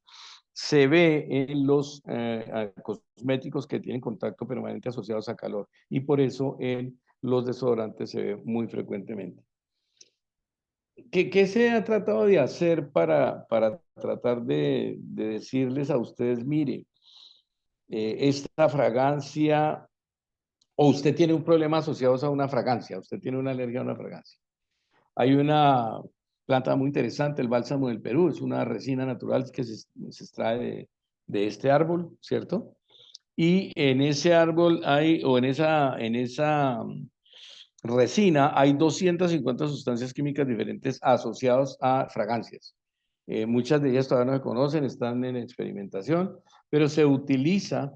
se ve en los cosméticos que tienen contacto permanente asociados a calor y por eso en los desodorantes se ve muy frecuentemente. ¿Qué se ha tratado de hacer para tratar de decirles a ustedes, mire, esta fragancia, o usted tiene un problema asociado a una fragancia, usted tiene una alergia a una fragancia? Hay una planta muy interesante, el bálsamo del Perú, es una resina natural que se extrae de este árbol, ¿cierto? Y en ese árbol hay, o en esa resina, hay 250 sustancias químicas diferentes asociadas a fragancias. Muchas de ellas todavía no se conocen, están en experimentación, pero se utiliza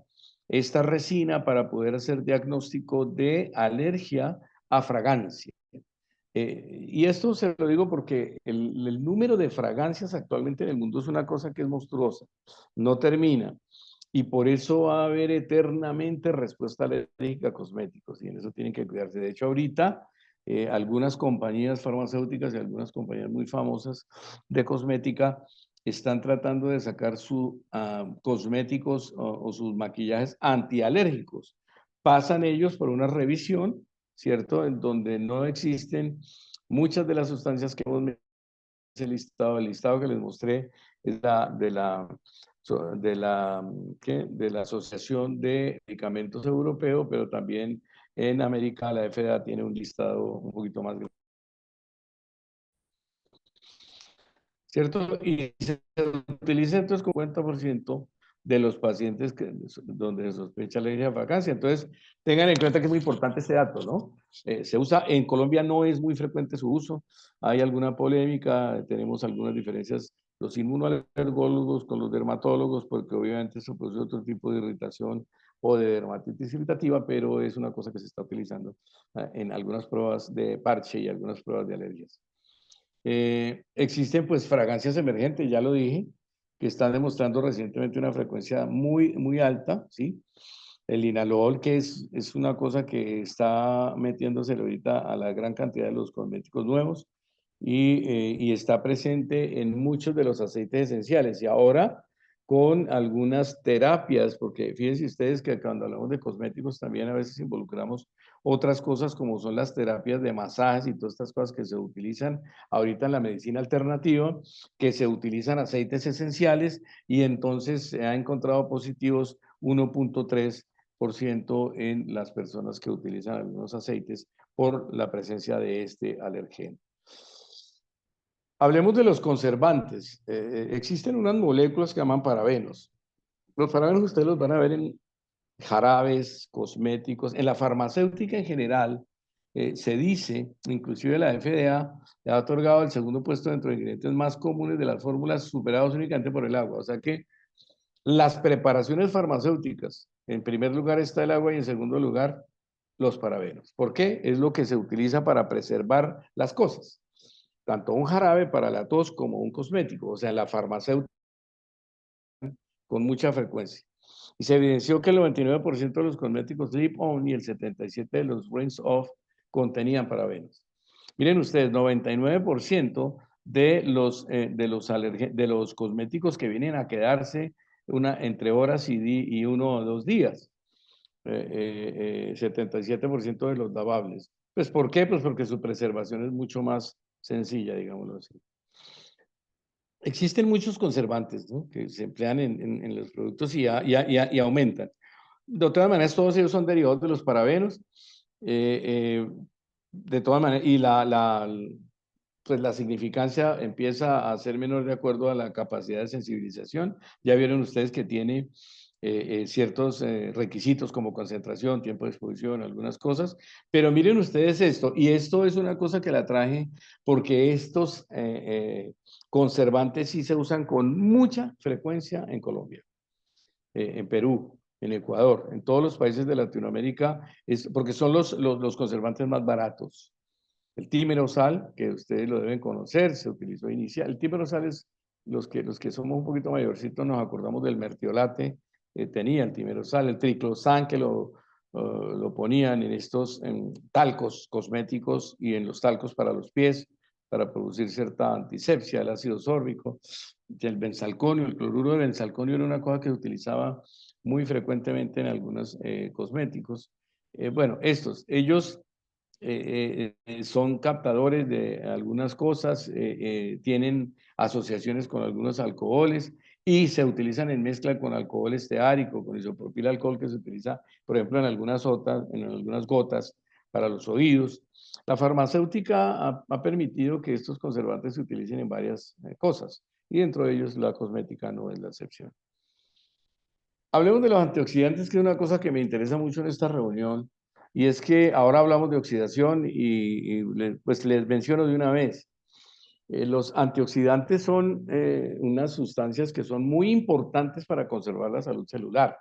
esta resina para poder hacer diagnóstico de alergia a fragancia. Y esto se lo digo porque el número de fragancias actualmente en el mundo es una cosa que es monstruosa, no termina. Y por eso va a haber eternamente respuesta alérgica a cosméticos y en eso tienen que cuidarse. De hecho, ahorita algunas compañías farmacéuticas y algunas compañías muy famosas de cosmética están tratando de sacar sus cosméticos o sus maquillajes antialérgicos. Pasan ellos por una revisión, ¿cierto? En donde no existen muchas de las sustancias que hemos mencionado. El listado que les mostré es de la Asociación de Medicamentos Europeo, pero también en América la FDA tiene un listado un poquito más grande, ¿cierto? Y se utiliza entonces con 50% de los pacientes donde se sospecha alergia a fragancia. Entonces, tengan en cuenta que es muy importante este dato, ¿no? Se usa, en Colombia no es muy frecuente su uso, hay alguna polémica, tenemos algunas diferencias, los inmunoalergólogos con los dermatólogos, porque obviamente eso produce otro tipo de irritación o de dermatitis irritativa, pero es una cosa que se está utilizando en algunas pruebas de parche y algunas pruebas de alergias. Existen pues fragancias emergentes, ya lo dije, que están demostrando recientemente una frecuencia muy, muy alta, ¿sí? El linalool, que es una cosa que está metiéndose ahorita a la gran cantidad de los cosméticos nuevos y está presente en muchos de los aceites esenciales. Y ahora con algunas terapias, porque fíjense ustedes que cuando hablamos de cosméticos también a veces involucramos otras cosas como son las terapias de masajes y todas estas cosas que se utilizan ahorita en la medicina alternativa, que se utilizan aceites esenciales y entonces se ha encontrado positivos 1.3% en las personas que utilizan algunos aceites por la presencia de este alergeno. Hablemos de los conservantes. Existen unas moléculas que llaman parabenos. Los parabenos ustedes los van a ver en jarabes, cosméticos, en la farmacéutica en general. Se dice, inclusive la FDA le ha otorgado el segundo puesto dentro de ingredientes más comunes de las fórmulas, superados únicamente por el agua. O sea que las preparaciones farmacéuticas, en primer lugar está el agua y en segundo lugar los parabenos. ¿Por qué? Es lo que se utiliza para preservar las cosas. Tanto un jarabe para la tos como un cosmético, o sea, la farmacéutica con mucha frecuencia. Y se evidenció que el 99% de los cosméticos Lip-On y el 77% de los Rinse-Off contenían parabenos. Miren ustedes, 99% de los cosméticos que vienen a quedarse entre horas y 1 o 2 días. 77% de los lavables. Pues, ¿por qué? Pues porque su preservación es mucho más sencilla, digámoslo así. Existen muchos conservantes, ¿no?, que se emplean en los productos y aumentan. De todas maneras, todos ellos son derivados de los parabenos. De todas maneras, y pues la significancia empieza a ser menor de acuerdo a la capacidad de sensibilización. Ya vieron ustedes que tiene ciertos requisitos como concentración, tiempo de exposición, algunas cosas, pero miren ustedes esto, y esto es una cosa que la traje porque estos conservantes sí se usan con mucha frecuencia en Colombia, en Perú, en Ecuador, en todos los países de Latinoamérica, porque son los conservantes más baratos. El timerosal, que ustedes lo deben conocer, se utilizó inicial. El timerosal es, los que somos un poquito mayorcitos nos acordamos del mertiolate, tenía el timerosal, el triclosan, que lo ponían en estos talcos cosméticos y en los talcos para los pies, para producir cierta antisepsia, el ácido sórbico, el benzalconio, el cloruro de benzalconio era una cosa que se utilizaba muy frecuentemente en algunos cosméticos. Bueno, ellos son captadores de algunas cosas, tienen asociaciones con algunos alcoholes y se utilizan en mezcla con alcohol esteárico, con isopropil alcohol que se utiliza, por ejemplo, en algunas gotas para los oídos. La farmacéutica ha permitido que estos conservantes se utilicen en varias cosas y dentro de ellos la cosmética no es la excepción. Hablemos de los antioxidantes, que es una cosa que me interesa mucho en esta reunión, y es que ahora hablamos de oxidación pues les menciono de una vez. Los antioxidantes son unas sustancias que son muy importantes para conservar la salud celular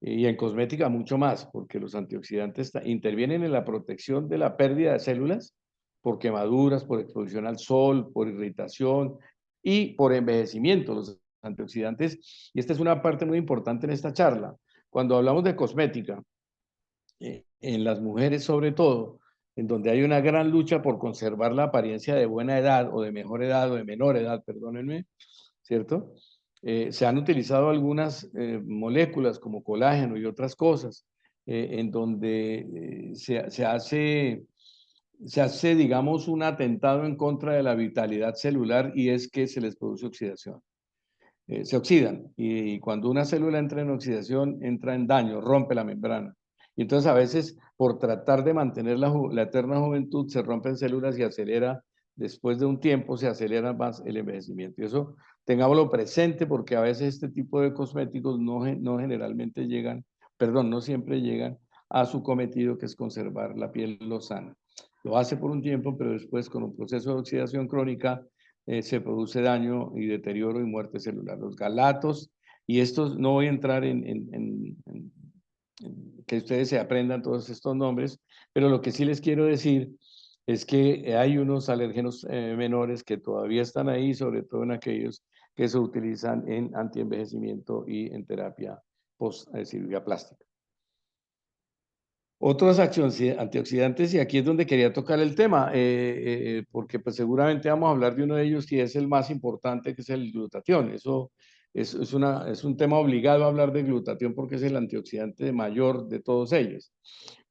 y en cosmética mucho más, porque los antioxidantes intervienen en la protección de la pérdida de células por quemaduras, por exposición al sol, por irritación y por envejecimiento. Los antioxidantes, y esta es una parte muy importante en esta charla, cuando hablamos de cosmética, en las mujeres sobre todo, en donde hay una gran lucha por conservar la apariencia de buena edad o de mejor edad o de menor edad, perdónenme, ¿cierto? Se han utilizado algunas moléculas como colágeno y otras cosas en donde se hace, digamos, un atentado en contra de la vitalidad celular y es que se les produce oxidación. Se oxidan y cuando una célula entra en oxidación, entra en daño, rompe la membrana. Y entonces a veces por tratar de mantener la eterna juventud se rompen células y acelera, después de un tiempo se acelera más el envejecimiento. Y eso tengámoslo presente porque a veces este tipo de cosméticos no generalmente llegan, perdón, no siempre llegan a su cometido, que es conservar la piel lozana. Lo hace por un tiempo, pero después con un proceso de oxidación crónica se produce daño y deterioro y muerte celular. Los galatos, y estos no voy a entrar en que ustedes se aprendan todos estos nombres, pero lo que sí les quiero decir es que hay unos alérgenos menores que todavía están ahí, sobre todo en aquellos que se utilizan en antienvejecimiento y en terapia post-cirugía plástica. Otros antioxidantes, y aquí es donde quería tocar el tema, porque pues seguramente vamos a hablar de uno de ellos y es el más importante, que es el glutatión. Eso es un tema obligado a hablar de glutatión porque es el antioxidante mayor de todos ellos.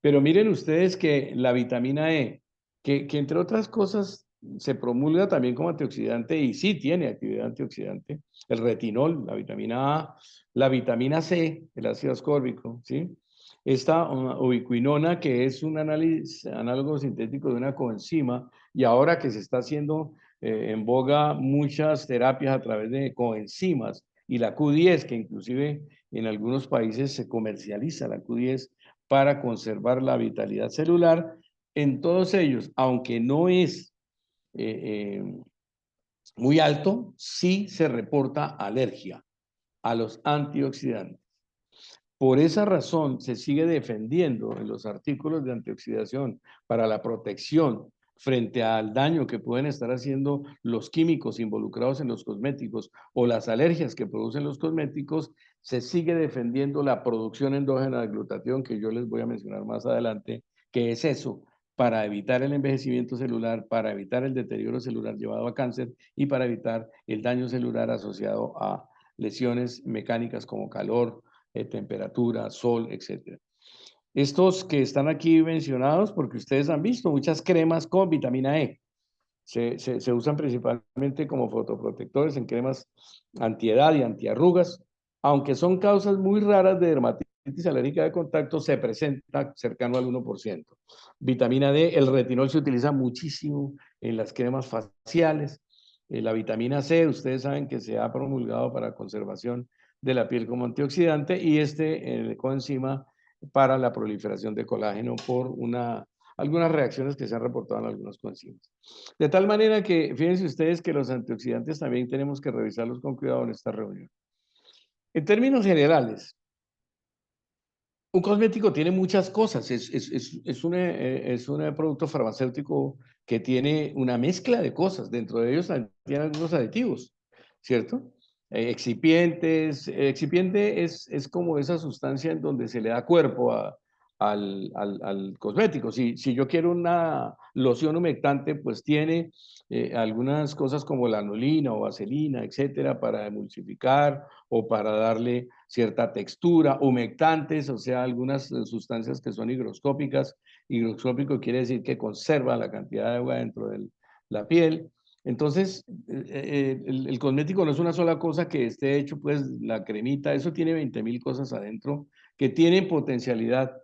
Pero miren ustedes que la vitamina E, que entre otras cosas se promulga también como antioxidante y sí tiene actividad antioxidante, el retinol, la vitamina A, la vitamina C, el ácido ascórbico, ¿sí? Esta ubiquinona, que es un análogo sintético de una coenzima, y ahora que se está haciendo en boga muchas terapias a través de coenzimas, y la Q10, que inclusive en algunos países se comercializa la Q10 para conservar la vitalidad celular, en todos ellos, aunque no es muy alto, sí se reporta alergia a los antioxidantes. Por esa razón, se sigue defendiendo en los artículos de antioxidación para la protección frente al daño que pueden estar haciendo los químicos involucrados en los cosméticos o las alergias que producen los cosméticos, se sigue defendiendo la producción endógena de glutatión, que yo les voy a mencionar más adelante, que es eso, para evitar el envejecimiento celular, para evitar el deterioro celular llevado a cáncer y para evitar el daño celular asociado a lesiones mecánicas como calor, temperatura, sol, etc. Estos que están aquí mencionados, porque ustedes han visto muchas cremas con vitamina E. Se usan principalmente como fotoprotectores en cremas antiedad y antiarrugas, aunque son causas muy raras de dermatitis alérgica de contacto, se presenta cercano al 1%. Vitamina D, el retinol se utiliza muchísimo en las cremas faciales. La vitamina C, ustedes saben que se ha promulgado para conservación de la piel como antioxidante y el coenzima para la proliferación de colágeno por algunas reacciones que se han reportado en algunos coenzimas. De tal manera que, fíjense ustedes que los antioxidantes también tenemos que revisarlos con cuidado en esta reunión. En términos generales, un cosmético tiene muchas cosas, es un producto farmacéutico que tiene una mezcla de cosas, dentro de ellos tiene algunos aditivos, ¿cierto? Excipiente es como esa sustancia en donde se le da cuerpo al cosmético. Si yo quiero una loción humectante, pues tiene algunas cosas como la lanolina o vaselina, etcétera, para emulsificar o para darle cierta textura, humectantes, o sea, algunas sustancias que son higroscópicas. Higroscópico quiere decir que conserva la cantidad de agua dentro de la piel. Entonces, el cosmético no es una sola cosa que esté hecho, pues la cremita, eso tiene 20.000 cosas adentro que tienen potencialidad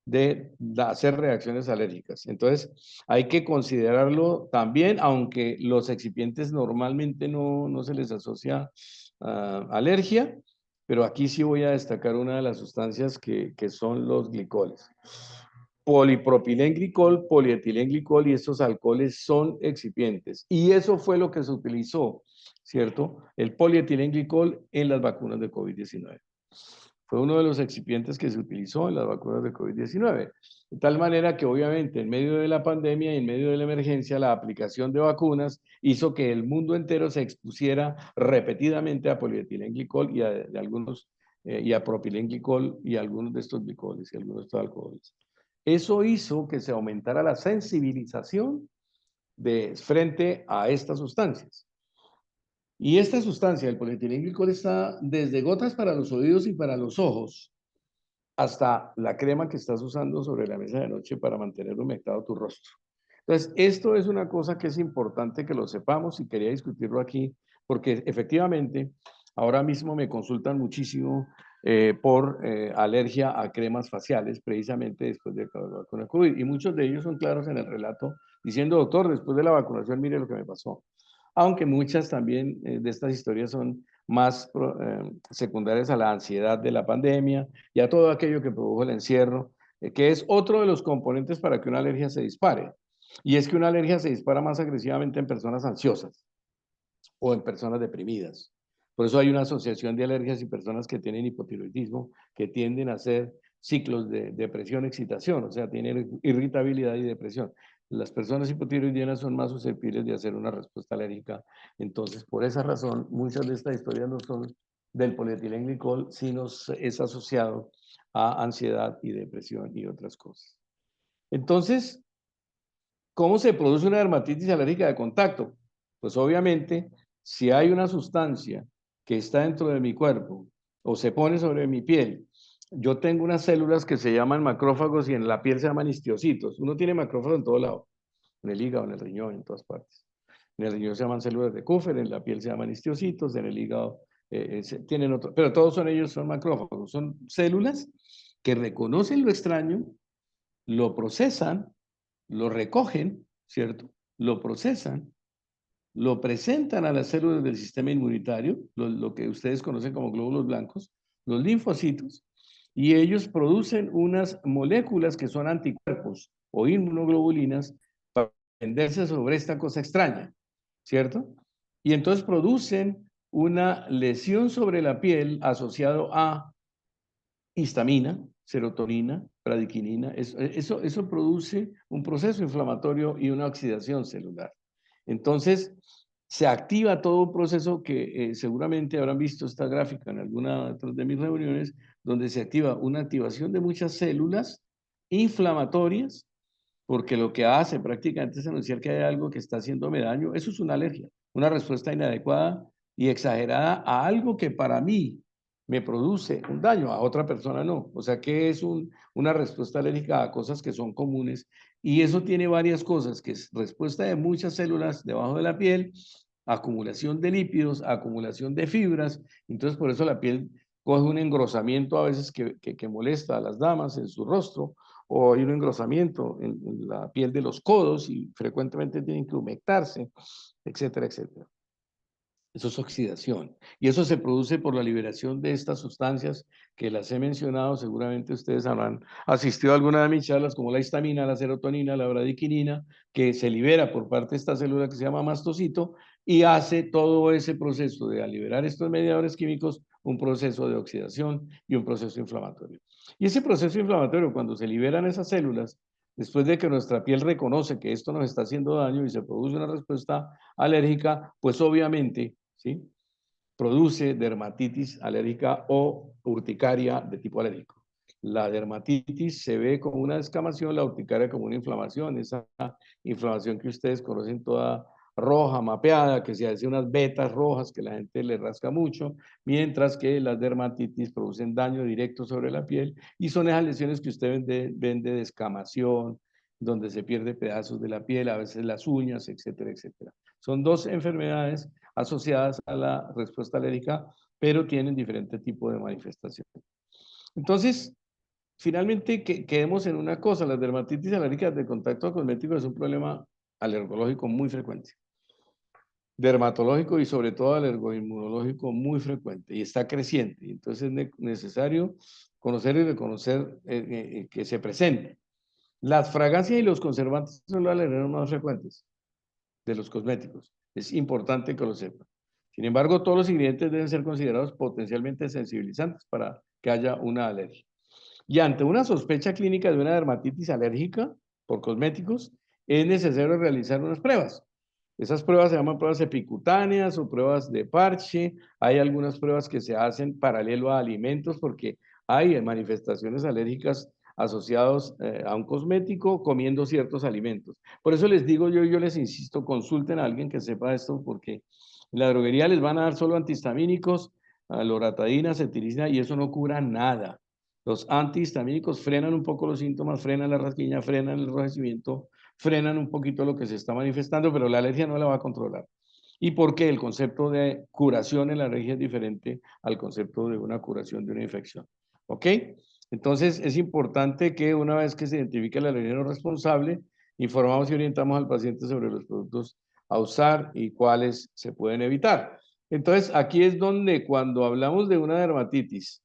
de hacer reacciones alérgicas. Entonces, hay que considerarlo también, aunque los excipientes normalmente no se les asocia alergia, pero aquí sí voy a destacar una de las sustancias que son los glicoles. Polipropilenglicol, polietilenglicol y estos alcoholes son excipientes. Y eso fue lo que se utilizó, ¿cierto? El polietilenglicol en las vacunas de COVID-19. Fue uno de los excipientes que se utilizó en las vacunas de COVID-19. De tal manera que obviamente en medio de la pandemia y en medio de la emergencia, la aplicación de vacunas hizo que el mundo entero se expusiera repetidamente a polietilenglicol y a propilenglicol y a algunos de estos glicoles y algunos de estos alcoholes. Eso hizo que se aumentara la sensibilización frente a estas sustancias. Y esta sustancia, el polietilenglicol, está desde gotas para los oídos y para los ojos, hasta la crema que estás usando sobre la mesa de noche para mantener humectado tu rostro. Entonces, esto es una cosa que es importante que lo sepamos y quería discutirlo aquí, porque efectivamente ahora mismo me consultan muchísimo por alergia a cremas faciales, precisamente después de la vacuna COVID. Y muchos de ellos son claros en el relato, diciendo, doctor, después de la vacunación, mire lo que me pasó. Aunque muchas también de estas historias son más secundarias a la ansiedad de la pandemia y a todo aquello que produjo el encierro, que es otro de los componentes para que una alergia se dispare. Y es que una alergia se dispara más agresivamente en personas ansiosas o en personas deprimidas. Por eso hay una asociación de alergias y personas que tienen hipotiroidismo, que tienden a hacer ciclos de depresión-excitación, o sea, tienen irritabilidad y depresión. Las personas hipotiroidianas son más susceptibles de hacer una respuesta alérgica. Entonces, por esa razón, muchas de estas historias no son del polietilenglicol, sino es asociado a ansiedad y depresión y otras cosas. Entonces, ¿cómo se produce una dermatitis alérgica de contacto? Pues obviamente, si hay una sustancia que está dentro de mi cuerpo o se pone sobre mi piel, yo tengo unas células que se llaman macrófagos y en la piel se llaman histiocitos. Uno tiene macrófagos en todo lado, en el hígado, en el riñón, en todas partes. En el riñón se llaman células de Kupffer, en la piel se llaman histiocitos, en el hígado tienen otro, pero todos son macrófagos, son células que reconocen lo extraño, lo procesan, lo recogen, ¿cierto? Lo procesan, lo presentan a las células del sistema inmunitario, lo que ustedes conocen como glóbulos blancos, los linfocitos, y ellos producen unas moléculas que son anticuerpos o inmunoglobulinas para defenderse sobre esta cosa extraña, ¿cierto? Y entonces producen una lesión sobre la piel asociado a histamina, serotonina, bradiquinina. Eso produce un proceso inflamatorio y una oxidación celular. Entonces, se activa todo un proceso que seguramente habrán visto esta gráfica en alguna de mis reuniones, donde se activa una activación de muchas células inflamatorias, porque lo que hace prácticamente es anunciar que hay algo que está haciéndome daño. Eso es una alergia, una respuesta inadecuada y exagerada a algo que para mí me produce un daño, a otra persona no. O sea que es una respuesta alérgica a cosas que son comunes y eso tiene varias cosas, que es respuesta de muchas células debajo de la piel, acumulación de lípidos, acumulación de fibras. Entonces por eso la piel coge un engrosamiento a veces que molesta a las damas en su rostro, o hay un engrosamiento en la piel de los codos y frecuentemente tienen que humectarse, etcétera, etcétera. Eso es oxidación. Y eso se produce por la liberación de estas sustancias que las he mencionado. Seguramente ustedes habrán asistido a alguna de mis charlas, como la histamina, la serotonina, la bradiquinina, que se libera por parte de esta célula que se llama mastocito y hace todo ese proceso de al liberar estos mediadores químicos, un proceso de oxidación y un proceso inflamatorio. Y ese proceso inflamatorio, cuando se liberan esas células, después de que nuestra piel reconoce que esto nos está haciendo daño y se produce una respuesta alérgica, pues obviamente, ¿sí?, produce dermatitis alérgica o urticaria de tipo alérgico. La dermatitis se ve como una descamación, la urticaria como una inflamación, esa inflamación que ustedes conocen toda roja mapeada, que se hace unas vetas rojas que la gente le rasca mucho, mientras que las dermatitis producen daño directo sobre la piel y son esas lesiones que usted ven de descamación, donde se pierde pedazos de la piel, a veces las uñas, etcétera, etcétera. Son dos enfermedades asociadas a la respuesta alérgica, pero tienen diferente tipo de manifestación. Entonces, finalmente, quedemos en una cosa, las dermatitis alérgicas de contacto cosmético es un problema alergológico muy frecuente, dermatológico y sobre todo alergoinmunológico muy frecuente y está creciente. Entonces es necesario conocer y reconocer que se presente. Las fragancias y los conservantes son los alergenos más frecuentes de los cosméticos. Es importante que lo sepan. Sin embargo, todos los ingredientes deben ser considerados potencialmente sensibilizantes para que haya una alergia. Y ante una sospecha clínica de una dermatitis alérgica por cosméticos, es necesario realizar unas pruebas. Esas pruebas se llaman pruebas epicutáneas o pruebas de parche. Hay algunas pruebas que se hacen paralelo a alimentos porque hay manifestaciones alérgicas asociados a un cosmético comiendo ciertos alimentos. Por eso les digo yo les insisto, consulten a alguien que sepa esto porque en la droguería les van a dar solo antihistamínicos, loratadina, cetiricina y eso no cura nada. Los antihistamínicos frenan un poco los síntomas, frenan la rasquiña, frenan el enrojecimiento, frenan un poquito lo que se está manifestando, pero la alergia no la va a controlar. ¿Y por qué? El concepto de curación en la alergia es diferente al concepto de una curación de una infección. ¿Ok? Entonces, es importante que una vez que se identifique el alergeno responsable, informamos y orientamos al paciente sobre los productos a usar y cuáles se pueden evitar. Entonces, aquí es donde cuando hablamos de una dermatitis,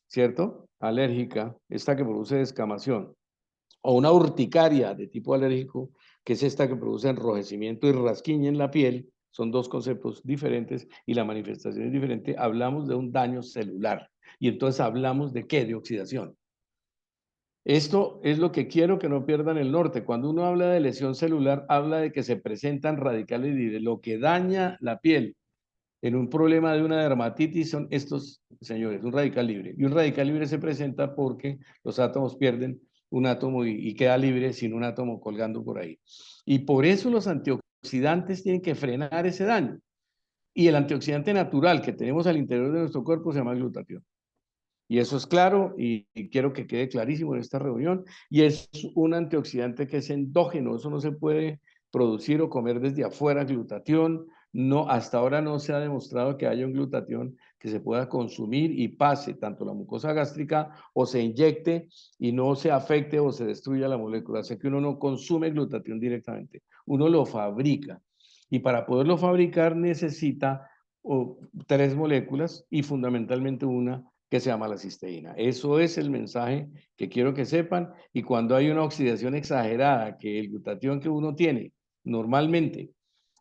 ¿cierto? Alérgica, esta que produce descamación, o una urticaria de tipo alérgico, que es esta que produce enrojecimiento y rasquiña en la piel, son dos conceptos diferentes y la manifestación es diferente, hablamos de un daño celular. Y entonces hablamos de ¿qué? De oxidación. Esto es lo que quiero que no pierdan el norte. Cuando uno habla de lesión celular, habla de que se presentan radicales libres. Lo que daña la piel en un problema de una dermatitis son estos señores, un radical libre. Y un radical libre se presenta porque los átomos pierden un átomo y queda libre sin un átomo colgando por ahí. Y por eso los antioxidantes tienen que frenar ese daño. Y el antioxidante natural que tenemos al interior de nuestro cuerpo se llama glutatión. Y eso es claro y quiero que quede clarísimo en esta reunión. Y es un antioxidante que es endógeno, eso no se puede producir o comer desde afuera, glutatión. No, hasta ahora no se ha demostrado que haya un glutatión que se pueda consumir y pase tanto la mucosa gástrica o se inyecte y no se afecte o se destruya la molécula. O sea que uno no consume glutatión directamente, uno lo fabrica. Y para poderlo fabricar necesita tres moléculas y fundamentalmente una que se llama la cisteína. Eso es el mensaje que quiero que sepan y cuando hay una oxidación exagerada que el glutatión que uno tiene normalmente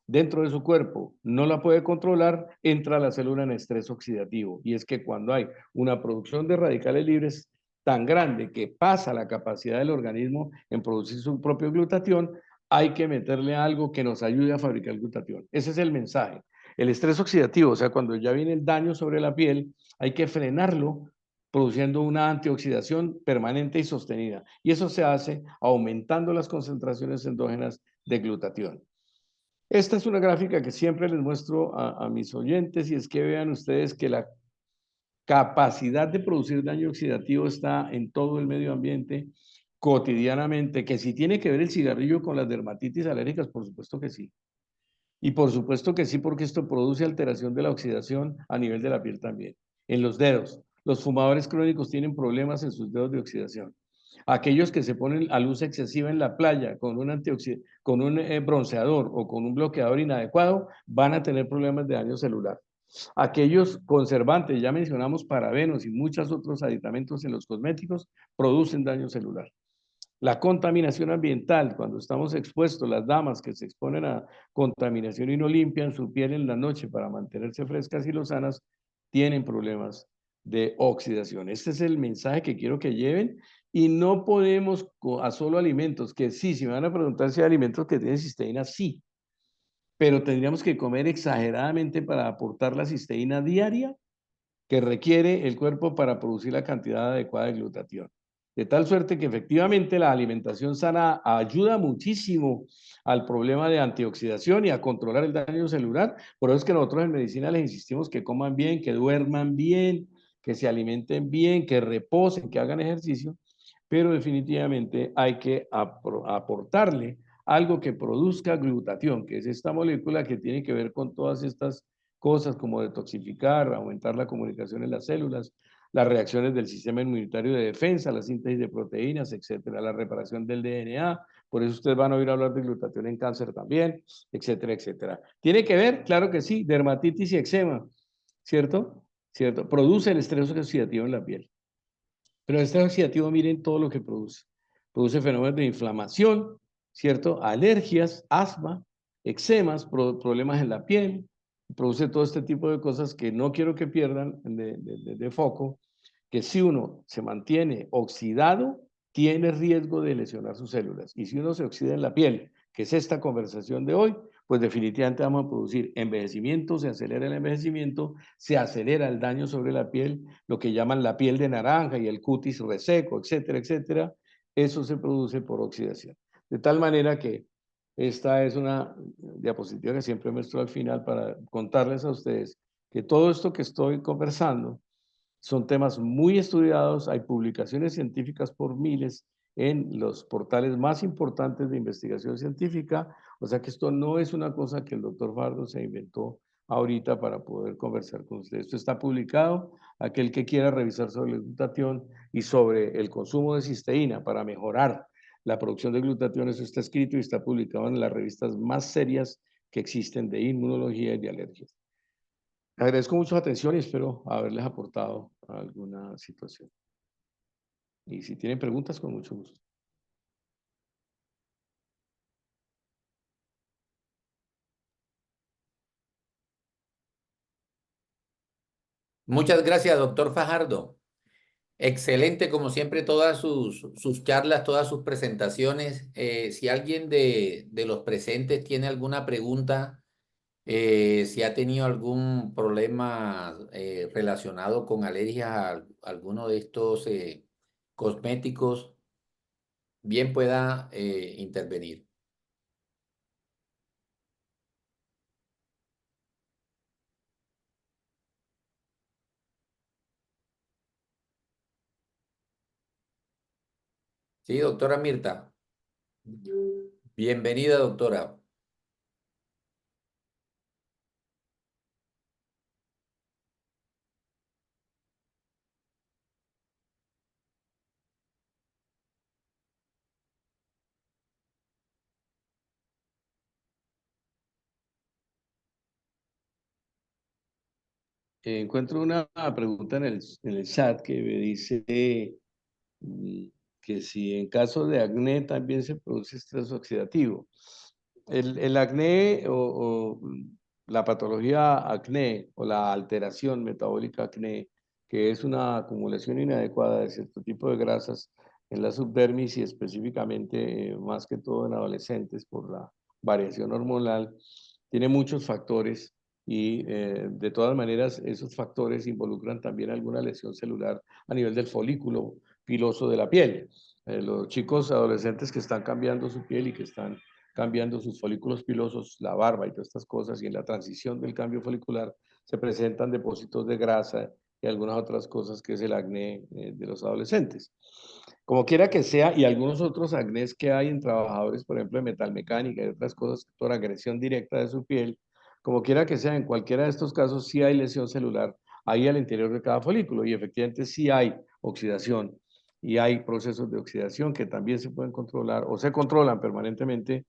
dentro de su cuerpo no la puede controlar, entra la célula en estrés oxidativo y es que cuando hay una producción de radicales libres tan grande que pasa la capacidad del organismo en producir su propio glutatión, hay que meterle algo que nos ayude a fabricar glutatión. Ese es el mensaje. El estrés oxidativo, o sea, cuando ya viene el daño sobre la piel, hay que frenarlo produciendo una antioxidación permanente y sostenida. Y eso se hace aumentando las concentraciones endógenas de glutatión. Esta es una gráfica que siempre les muestro a mis oyentes y es que vean ustedes que la capacidad de producir daño oxidativo está en todo el medio ambiente cotidianamente, que si tiene que ver el cigarrillo con las dermatitis alérgicas, por supuesto que sí. Y por supuesto que sí, porque esto produce alteración de la oxidación a nivel de la piel también. En los dedos, los fumadores crónicos tienen problemas en sus dedos de oxidación. Aquellos que se ponen a luz excesiva en la playa con un bronceador o con un bloqueador inadecuado van a tener problemas de daño celular. Aquellos conservantes, ya mencionamos parabenos y muchos otros aditamentos en los cosméticos, producen daño celular. La contaminación ambiental, cuando estamos expuestos, las damas que se exponen a contaminación y no limpian su piel en la noche para mantenerse frescas y lozanas, tienen problemas de oxidación. Este es el mensaje que quiero que lleven y no podemos a solo alimentos, que sí, si me van a preguntar si hay alimentos que tienen cisteína, sí, pero tendríamos que comer exageradamente para aportar la cisteína diaria que requiere el cuerpo para producir la cantidad adecuada de glutatión. De tal suerte que efectivamente la alimentación sana ayuda muchísimo al problema de antioxidación y a controlar el daño celular. Por eso es que nosotros en medicina les insistimos que coman bien, que duerman bien, que se alimenten bien, que reposen, que hagan ejercicio, pero definitivamente hay que aportarle algo que produzca glutatión, que es esta molécula que tiene que ver con todas estas cosas como detoxificar, aumentar la comunicación en las células, las reacciones del sistema inmunitario de defensa, la síntesis de proteínas, etcétera, la reparación del DNA. Por eso ustedes van a oír hablar de glutatión en cáncer también, etcétera, etcétera. ¿Tiene que ver? Claro que sí, dermatitis y eczema, ¿cierto? ¿Cierto? Produce el estrés oxidativo en la piel. Pero el estrés oxidativo, miren todo lo que produce. Produce fenómenos de inflamación, ¿cierto? Alergias, asma, eczemas, problemas en la piel, produce todo este tipo de cosas que no quiero que pierdan de foco, que si uno se mantiene oxidado, tiene riesgo de lesionar sus células. Y si uno se oxida en la piel, que es esta conversación de hoy, pues definitivamente vamos a producir envejecimiento, se acelera el envejecimiento, se acelera el daño sobre la piel, lo que llaman la piel de naranja y el cutis reseco, etcétera, etcétera. Eso se produce por oxidación. De tal manera que esta es una diapositiva que siempre muestro al final para contarles a ustedes que todo esto que estoy conversando son temas muy estudiados, hay publicaciones científicas por miles en los portales más importantes de investigación científica, o sea que esto no es una cosa que el doctor Fardo se inventó ahorita para poder conversar con ustedes. Esto está publicado, aquel que quiera revisar sobre la glutatión y sobre el consumo de cisteína para mejorar la producción de glutatión, eso está escrito y está publicado en las revistas más serias que existen de inmunología y de alergias. Agradezco mucho su atención y espero haberles aportado alguna situación. Y si tienen preguntas, con mucho gusto. Muchas gracias, doctor Fajardo. Excelente, como siempre, todas sus charlas, todas sus presentaciones. Si alguien de los presentes tiene alguna pregunta, si ha tenido algún problema relacionado con alergias a alguno de estos cosméticos, bien pueda intervenir. Sí, doctora Mirta. Bienvenida, doctora. Encuentro una pregunta en el chat que me dice mm, que si en caso de acné también se produce estrés oxidativo. El acné o la patología acné o la alteración metabólica acné, que es una acumulación inadecuada de cierto tipo de grasas en la subdermis y específicamente más que todo en adolescentes por la variación hormonal, tiene muchos factores y de todas maneras esos factores involucran también alguna lesión celular a nivel del folículo piloso de la piel. Los chicos adolescentes que están cambiando su piel y que están cambiando sus folículos pilosos, la barba y todas estas cosas, y en la transición del cambio folicular se presentan depósitos de grasa y algunas otras cosas que es el acné de los adolescentes. Como quiera que sea, y algunos otros acnés que hay en trabajadores, por ejemplo, de metalmecánica y otras cosas por agresión directa de su piel, como quiera que sea, en cualquiera de estos casos sí hay lesión celular ahí al interior de cada folículo y efectivamente sí hay oxidación y hay procesos de oxidación que también se pueden controlar o se controlan permanentemente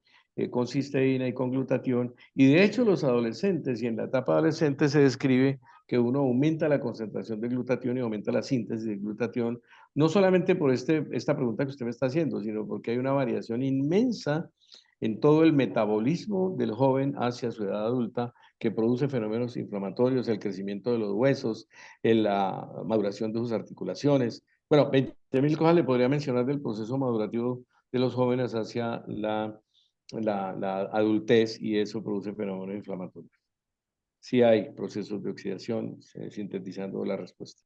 con cisteína y con glutatión. Y de hecho los adolescentes y en la etapa adolescente se describe que uno aumenta la concentración de glutatión y aumenta la síntesis de glutatión, no solamente por esta pregunta que usted me está haciendo, sino porque hay una variación inmensa en todo el metabolismo del joven hacia su edad adulta que produce fenómenos inflamatorios, el crecimiento de los huesos, la maduración de sus articulaciones. Bueno, 20.000 cosas le podría mencionar del proceso madurativo de los jóvenes hacia la adultez y eso produce fenómenos inflamatorios. Sí hay procesos de oxidación, sintetizando la respuesta.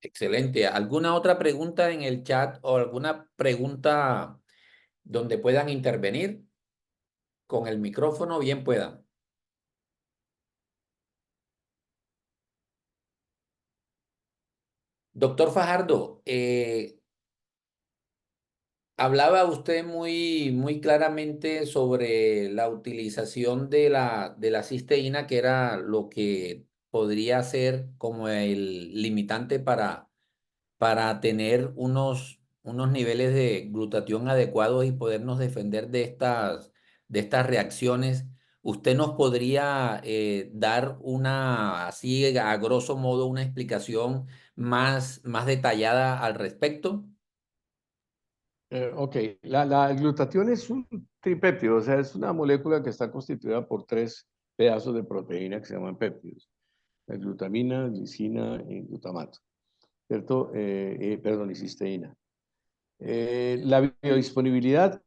Excelente. ¿Alguna otra pregunta en el chat o alguna pregunta donde puedan intervenir? Con el micrófono bien puedan. Doctor Fajardo, hablaba usted muy claramente sobre la utilización de la cisteína, que era lo que podría ser como el limitante para tener unos niveles de glutatión adecuados y podernos defender de estas reacciones. ¿Usted nos podría dar así a grosso modo, una explicación más detallada al respecto? Ok, el glutatión es un tripéptido, o sea, es una molécula que está constituida por tres pedazos de proteína que se llaman péptidos: la glutamina, glicina y glutamato, ¿cierto? Perdón, y cisteína. La biodisponibilidad,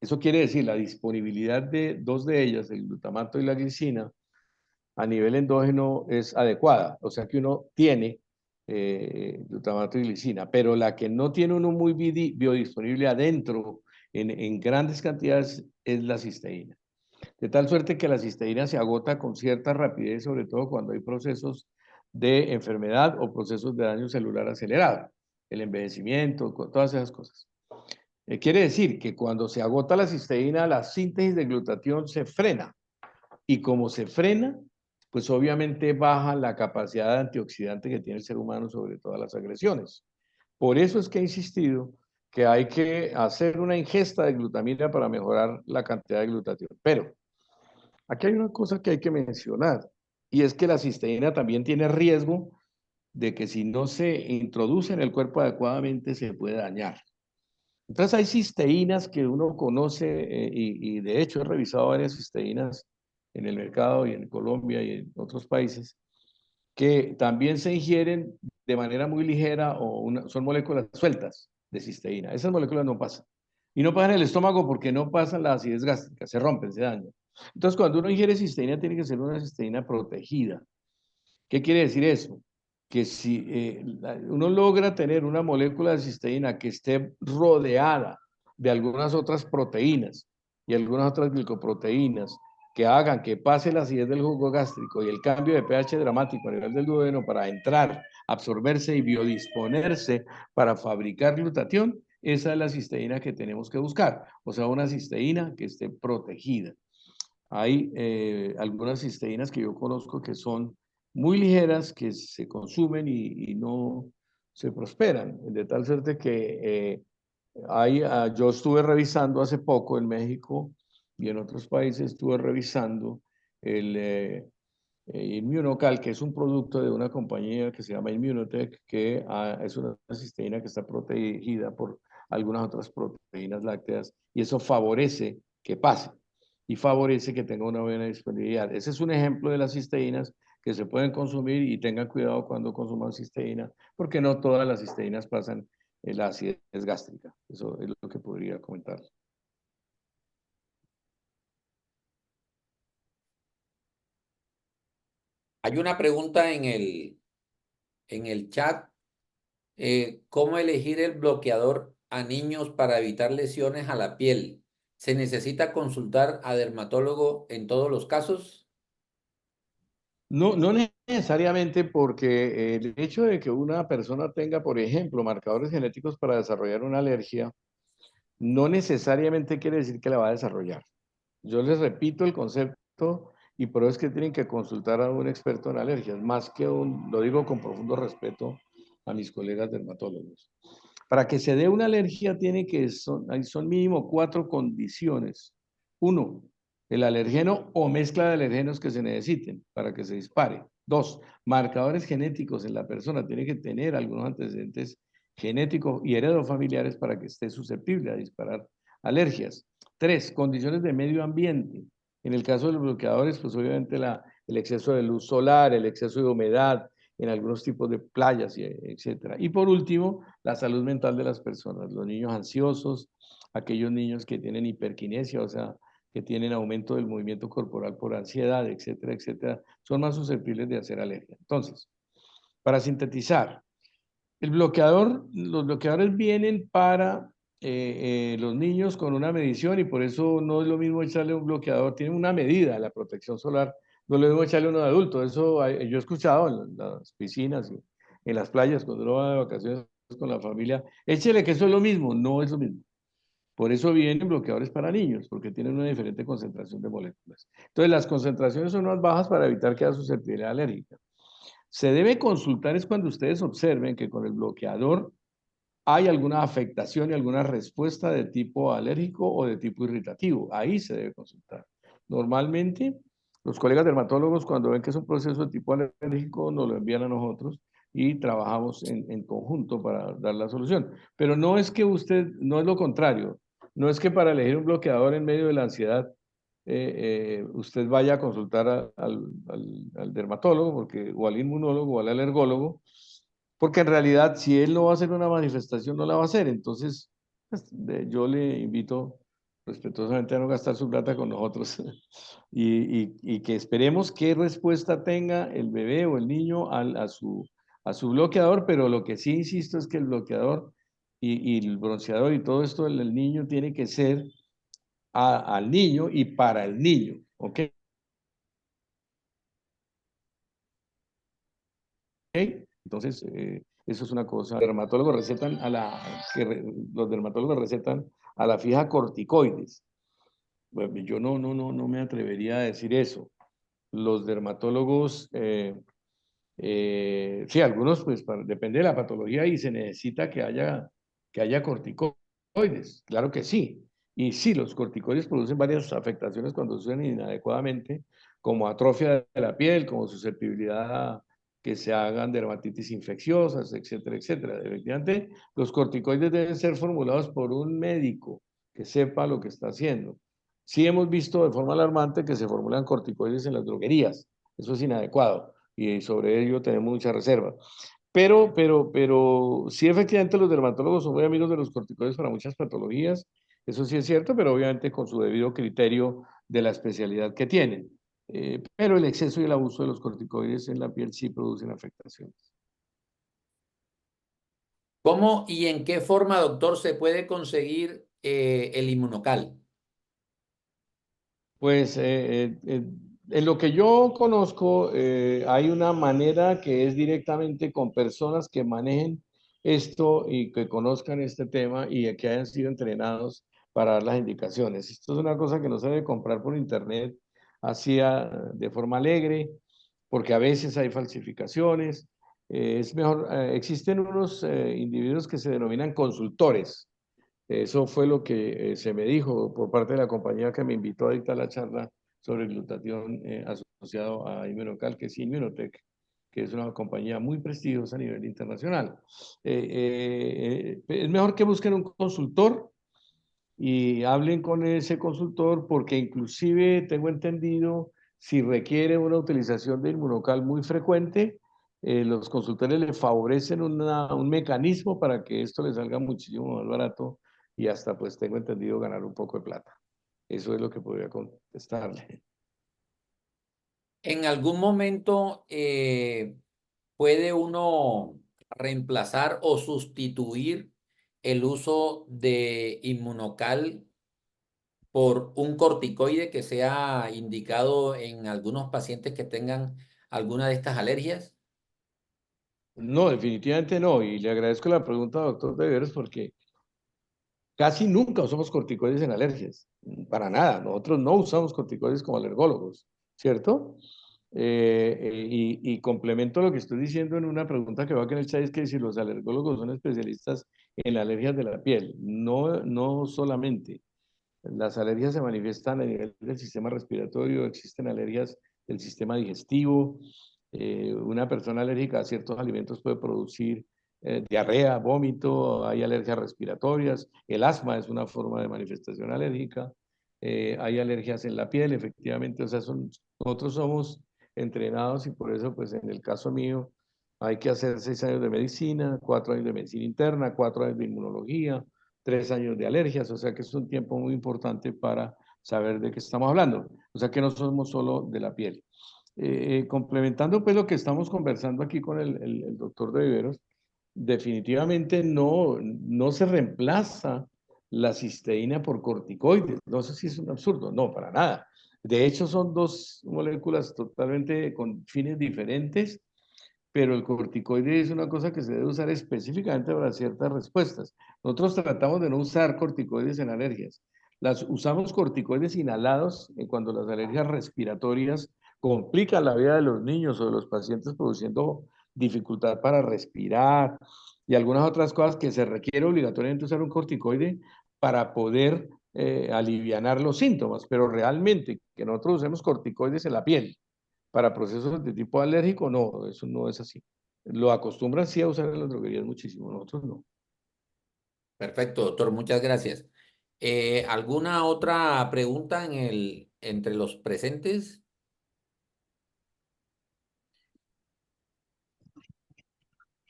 eso quiere decir la disponibilidad de dos de ellas, el glutamato y la glicina, a nivel endógeno es adecuada, o sea que uno tiene glutamato y glicina, pero la que no tiene uno muy biodisponible adentro en grandes cantidades es la cisteína. De tal suerte que la cisteína se agota con cierta rapidez, sobre todo cuando hay procesos de enfermedad o procesos de daño celular acelerado, el envejecimiento, todas esas cosas. Quiere decir que cuando se agota la cisteína, la síntesis de glutatión se frena. Y como se frena, pues obviamente baja la capacidad de antioxidante que tiene el ser humano sobre todas las agresiones. Por eso es que he insistido que hay que hacer una ingesta de glutamina para mejorar la cantidad de glutatión. Pero aquí hay una cosa que hay que mencionar, y es que la cisteína también tiene riesgo de que si no se introduce en el cuerpo adecuadamente se puede dañar. Entonces hay cisteínas que uno conoce y de hecho he revisado varias cisteínas en el mercado y en Colombia y en otros países que también se ingieren de manera muy ligera o son moléculas sueltas de cisteína. Esas moléculas no pasan. Y no pasan en el estómago porque no pasan la acidez gástrica, se rompen, se dañan. Entonces cuando uno ingiere cisteína tiene que ser una cisteína protegida. ¿Qué quiere decir eso? Que si uno logra tener una molécula de cisteína que esté rodeada de algunas otras proteínas y algunas otras glicoproteínas que hagan que pase la acidez del jugo gástrico y el cambio de pH dramático a nivel del duodeno para entrar, absorberse y biodisponerse para fabricar glutatión, esa es la cisteína que tenemos que buscar. O sea, una cisteína que esté protegida. Hay algunas cisteínas que yo conozco que son muy ligeras, que se consumen y no se prosperan, de tal suerte que yo estuve revisando hace poco en México y en otros países estuve revisando el Immunocal, que es un producto de una compañía que se llama Immunotech, que es una cisteína que está protegida por algunas otras proteínas lácteas y eso favorece que pase y favorece que tenga una buena disponibilidad. Ese es un ejemplo de las cisteínas que se pueden consumir y tengan cuidado cuando consuman cisteína, porque no todas las cisteínas pasan la acidez gástrica. Eso es lo que podría comentar. Hay una pregunta en el chat. ¿Cómo elegir el bloqueador a niños para evitar lesiones a la piel? ¿Se necesita consultar a dermatólogo en todos los casos? No, no necesariamente, porque el hecho de que una persona tenga, por ejemplo, marcadores genéticos para desarrollar una alergia, no necesariamente quiere decir que la va a desarrollar. Yo les repito el concepto y por eso es que tienen que consultar a un experto en alergias, más que lo digo con profundo respeto a mis colegas dermatólogos. Para que se dé una alergia son mínimo 4 condiciones. Uno, el alergeno o mezcla de alergenos que se necesiten para que se dispare. Dos, marcadores genéticos en la persona. Tiene que tener algunos antecedentes genéticos y heredofamiliares para que esté susceptible a disparar alergias. Tres, condiciones de medio ambiente. En el caso de los bloqueadores, pues obviamente el exceso de luz solar, el exceso de humedad, en algunos tipos de playas, etcétera. Y por último, la salud mental de las personas, los niños ansiosos, aquellos niños que tienen hiperquinesia, o sea, que tienen aumento del movimiento corporal por ansiedad, etcétera, etcétera, son más susceptibles de hacer alergia. Entonces, para sintetizar, Los bloqueadores vienen para los niños con una medición y por eso no es lo mismo echarle un bloqueador, tiene una medida la protección solar, no es lo mismo echarle uno de adulto. Eso yo he escuchado en las piscinas, en las playas, cuando uno va de vacaciones con la familia, échele que eso es lo mismo, no es lo mismo. Por eso vienen bloqueadores para niños, porque tienen una diferente concentración de moléculas. Entonces, las concentraciones son más bajas para evitar que haya susceptibilidad alérgica. Se debe consultar es cuando ustedes observen que con el bloqueador hay alguna afectación y alguna respuesta de tipo alérgico o de tipo irritativo. Ahí se debe consultar. Normalmente, los colegas dermatólogos, cuando ven que es un proceso de tipo alérgico, nos lo envían a nosotros y trabajamos en conjunto para dar la solución. Pero no es que usted, no es lo contrario. No es que para elegir un bloqueador en medio de la ansiedad, usted vaya a consultar al dermatólogo porque, o al inmunólogo o al alergólogo, porque en realidad si él no va a hacer una manifestación, no la va a hacer. Entonces, pues, yo le invito respetuosamente a no gastar su plata con nosotros y que esperemos qué respuesta tenga el bebé o el niño a su bloqueador, pero lo que sí insisto es que el bloqueador y el bronceador y todo esto del niño tiene que ser al niño y para el niño, ¿ok? Entonces, eso es una cosa. Los dermatólogos recetan los dermatólogos recetan a la fija corticoides. Bueno, yo no me atrevería a decir eso. Los dermatólogos, sí, algunos, pues depende de la patología y se necesita que haya corticoides. Claro que sí. Y sí, los corticoides producen varias afectaciones cuando se usan inadecuadamente, como atrofia de la piel, como susceptibilidad a que se hagan dermatitis infecciosas, etcétera, etcétera. Efectivamente, los corticoides deben ser formulados por un médico que sepa lo que está haciendo. Sí hemos visto de forma alarmante que se formulan corticoides en las droguerías. Eso es inadecuado y sobre ello tenemos mucha reserva. Pero sí, efectivamente, los dermatólogos son muy amigos de los corticoides para muchas patologías. Eso sí es cierto, pero obviamente con su debido criterio de la especialidad que tienen. Pero el exceso y el abuso de los corticoides en la piel sí producen afectaciones. ¿Cómo y en qué forma, doctor, se puede conseguir el inmunocal? Pues en lo que yo conozco, hay una manera que es directamente con personas que manejen esto y que conozcan este tema y que hayan sido entrenados para dar las indicaciones. Esto es una cosa que no se debe comprar por internet así de forma alegre, porque a veces hay falsificaciones. Es mejor, existen unos individuos que se denominan consultores. Eso fue lo que se me dijo por parte de la compañía que me invitó a dictar la charla sobre glutatión asociado a Immunocal, que es Immunotech, que es una compañía muy prestigiosa a nivel internacional. Es mejor que busquen un consultor y hablen con ese consultor porque inclusive tengo entendido, si requiere una utilización de Immunocal muy frecuente, los consultores le favorecen un mecanismo para que esto le salga muchísimo más barato y hasta pues tengo entendido ganar un poco de plata. Eso es lo que podría contestarle. ¿En algún momento puede uno reemplazar o sustituir el uso de inmunocal por un corticoide que sea indicado en algunos pacientes que tengan alguna de estas alergias? No, definitivamente no. Y le agradezco la pregunta, doctor De Veras, porque casi nunca usamos corticoides en alergias, para nada. Nosotros no usamos corticoides como alergólogos, ¿cierto? Y complemento lo que estoy diciendo en una pregunta que va aquí en el chat, es que si los alergólogos son especialistas en alergias de la piel, no solamente. Las alergias se manifiestan a nivel del sistema respiratorio, existen alergias del sistema digestivo. Una persona alérgica a ciertos alimentos puede producir diarrea, vómito, hay alergias respiratorias, el asma es una forma de manifestación alérgica, hay alergias en la piel, efectivamente, o sea, nosotros somos entrenados y por eso, pues en el caso mío, hay que hacer 6 años de medicina, 4 años de medicina interna, 4 años de inmunología, 3 años de alergias, o sea que es un tiempo muy importante para saber de qué estamos hablando, o sea que no somos solo de la piel. Complementando pues lo que estamos conversando aquí con el doctor de Viveros, definitivamente no se reemplaza la cisteína por corticoides. No sé si es un absurdo, no, para nada. De hecho, son dos moléculas totalmente con fines diferentes, pero el corticoide es una cosa que se debe usar específicamente para ciertas respuestas. Nosotros tratamos de no usar corticoides en alergias. Usamos corticoides inhalados cuando las alergias respiratorias complican la vida de los niños o de los pacientes produciendo dificultad para respirar y algunas otras cosas que se requiere obligatoriamente usar un corticoide para poder alivianar los síntomas, pero realmente que nosotros usemos corticoides en la piel para procesos de tipo alérgico, no, eso no es así. Lo acostumbran sí a usar en las droguerías muchísimo, nosotros no. Perfecto, doctor, muchas gracias. ¿Alguna otra pregunta entre los presentes?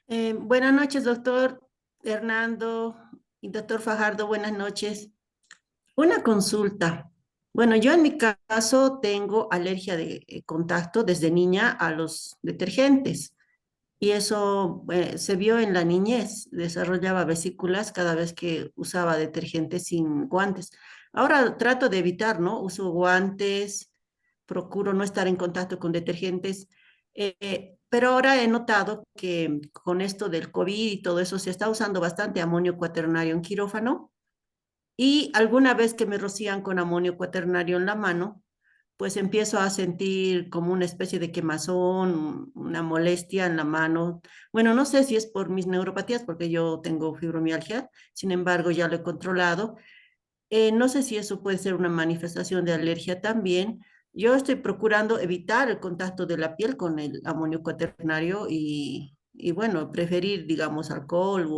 Buenas noches, doctor Hernando y doctor Fajardo, buenas noches. Una consulta. Bueno, yo en mi caso tengo alergia de contacto desde niña a los detergentes y eso se vio en la niñez. Desarrollaba vesículas cada vez que usaba detergentes sin guantes. Ahora trato de evitar, ¿no? Uso guantes, procuro no estar en contacto con detergentes, pero ahora he notado que con esto del COVID y todo eso se está usando bastante amonio cuaternario en quirófano y alguna vez que me rocían con amonio cuaternario en la mano, pues empiezo a sentir como una especie de quemazón, una molestia en la mano. Bueno, no sé si es por mis neuropatías, porque yo tengo fibromialgia, sin embargo ya lo he controlado. No sé si eso puede ser una manifestación de alergia también. Yo estoy procurando evitar el contacto de la piel con el amonio cuaternario y bueno, preferir, digamos, alcohol u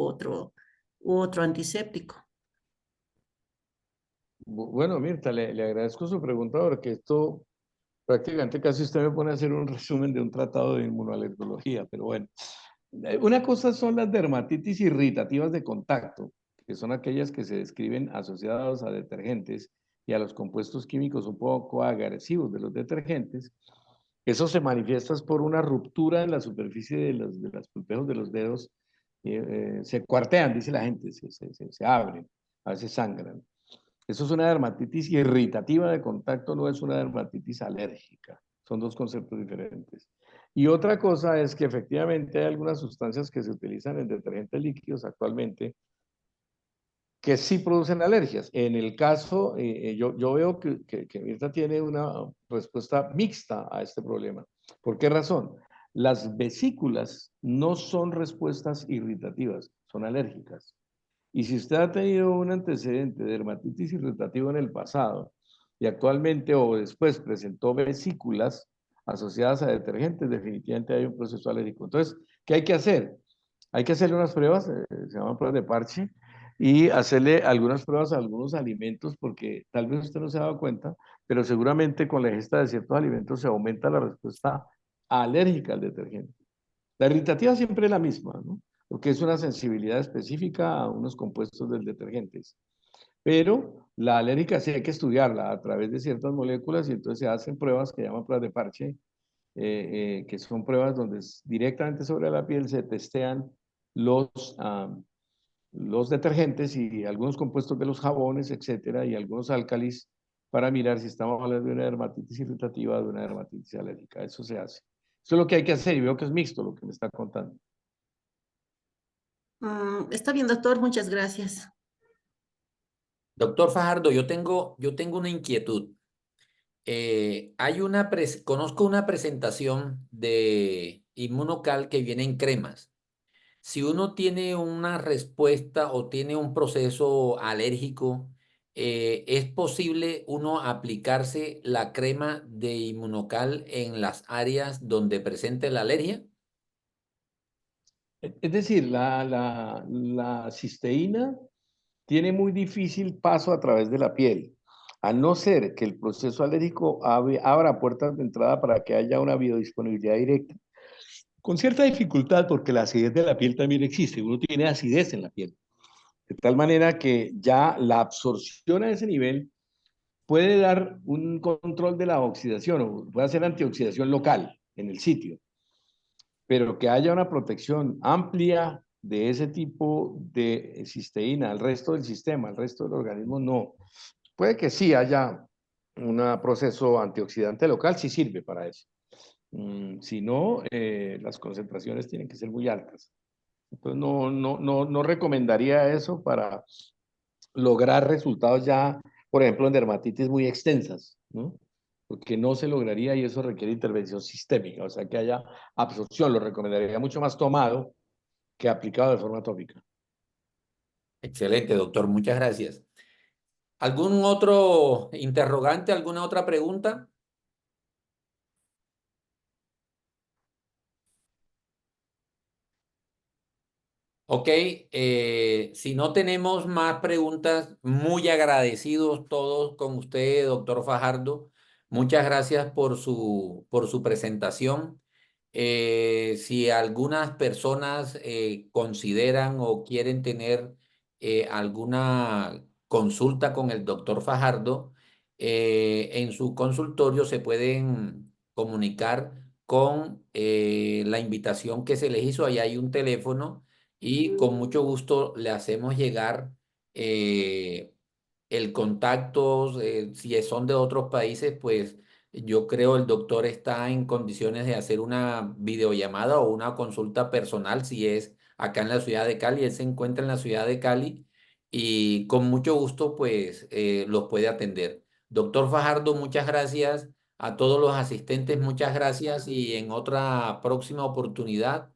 otro antiséptico. Bueno, Mirta, le agradezco su pregunta porque esto prácticamente casi usted me pone a hacer un resumen de un tratado de inmunoalergología, pero bueno. Una cosa son las dermatitis irritativas de contacto, que son aquellas que se describen asociadas a detergentes y a los compuestos químicos un poco agresivos de los detergentes. Eso se manifiesta por una ruptura en la superficie de los pulpejos de los dedos. Se cuartean, dice la gente, se abren, a veces sangran. Eso es una dermatitis irritativa de contacto, no es una dermatitis alérgica. Son dos conceptos diferentes. Y otra cosa es que efectivamente hay algunas sustancias que se utilizan en detergentes líquidos actualmente que sí producen alergias. En el caso, yo veo que Mirta tiene una respuesta mixta a este problema. ¿Por qué razón? Las vesículas no son respuestas irritativas, son alérgicas. Y si usted ha tenido un antecedente de dermatitis irritativa en el pasado y actualmente o después presentó vesículas asociadas a detergentes, definitivamente hay un proceso alérgico. Entonces, ¿qué hay que hacer? Hay que hacerle unas pruebas, se llaman pruebas de parche, y hacerle algunas pruebas a algunos alimentos, porque tal vez usted no se ha dado cuenta, pero seguramente con la ingesta de ciertos alimentos se aumenta la respuesta alérgica al detergente. La irritativa siempre es la misma, ¿no? Porque es una sensibilidad específica a unos compuestos del detergentes. Pero la alérgica sí hay que estudiarla a través de ciertas moléculas y entonces se hacen pruebas que llaman pruebas de parche, que son pruebas donde directamente sobre la piel se testean los, los detergentes y algunos compuestos de los jabones, etcétera, y algunos álcalis para mirar si estamos hablando de una dermatitis irritativa o de una dermatitis alérgica. Eso se hace. Eso es lo que hay que hacer y veo que es mixto lo que me está contando. Está bien, doctor, muchas gracias. Doctor Fajardo, yo tengo una inquietud. Conozco una presentación de Inmunocal que viene en cremas. Si uno tiene una respuesta o tiene un proceso alérgico, ¿es posible uno aplicarse la crema de Inmunocal en las áreas donde presente la alergia? Es decir, la cisteína tiene muy difícil paso a través de la piel, a no ser que el proceso alérgico abra puertas de entrada para que haya una biodisponibilidad directa. Con cierta dificultad, porque la acidez de la piel también existe, uno tiene acidez en la piel, de tal manera que ya la absorción a ese nivel puede dar un control de la oxidación, o puede hacer antioxidación local en el sitio, pero que haya una protección amplia de ese tipo de cisteína al resto del sistema, al resto del organismo, no. Puede que sí haya un proceso antioxidante local, sí sirve para eso. Si no, las concentraciones tienen que ser muy altas. Entonces, no recomendaría eso para lograr resultados ya, por ejemplo, en dermatitis muy extensas, ¿no? Porque no se lograría y eso requiere intervención sistémica, o sea, que haya absorción. Lo recomendaría mucho más tomado que aplicado de forma tópica. Excelente, doctor. Muchas gracias. ¿Algún otro interrogante, alguna otra pregunta? Ok, si no tenemos más preguntas, muy agradecidos todos con usted, doctor Fajardo. Muchas gracias por su presentación. Si algunas personas consideran o quieren tener alguna consulta con el doctor Fajardo, en su consultorio se pueden comunicar con la invitación que se les hizo. Allá hay un teléfono y con mucho gusto le hacemos llegar el contacto. Si son de otros países, pues yo creo el doctor está en condiciones de hacer una videollamada o una consulta personal si es acá en la ciudad de Cali. Él se encuentra en la ciudad de Cali y con mucho gusto pues los puede atender. Doctor Fajardo, muchas gracias. A todos los asistentes, muchas gracias y en otra próxima oportunidad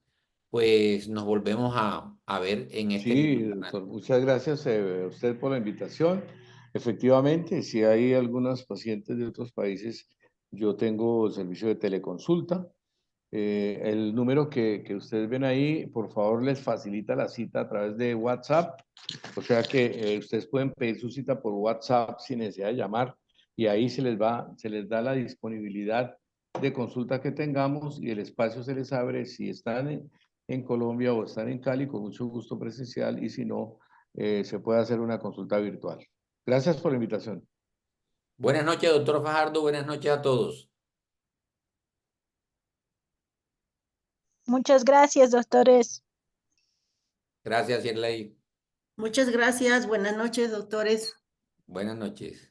pues nos volvemos a ver en este Sí, mismo canal. doctor, muchas gracias a usted por la invitación. Efectivamente, si hay algunos pacientes de otros países, yo tengo servicio de teleconsulta. El número que ustedes ven ahí, por favor, les facilita la cita a través de WhatsApp. O sea que ustedes pueden pedir su cita por WhatsApp sin necesidad de llamar y ahí se les da la disponibilidad de consulta que tengamos y el espacio se les abre si están en Colombia o están en Cali, con mucho gusto presencial y si no, se puede hacer una consulta virtual. Gracias por la invitación. Buenas noches, doctor Fajardo. Buenas noches a todos. Muchas gracias, doctores. Gracias, Yerley. Muchas gracias. Buenas noches, doctores. Buenas noches.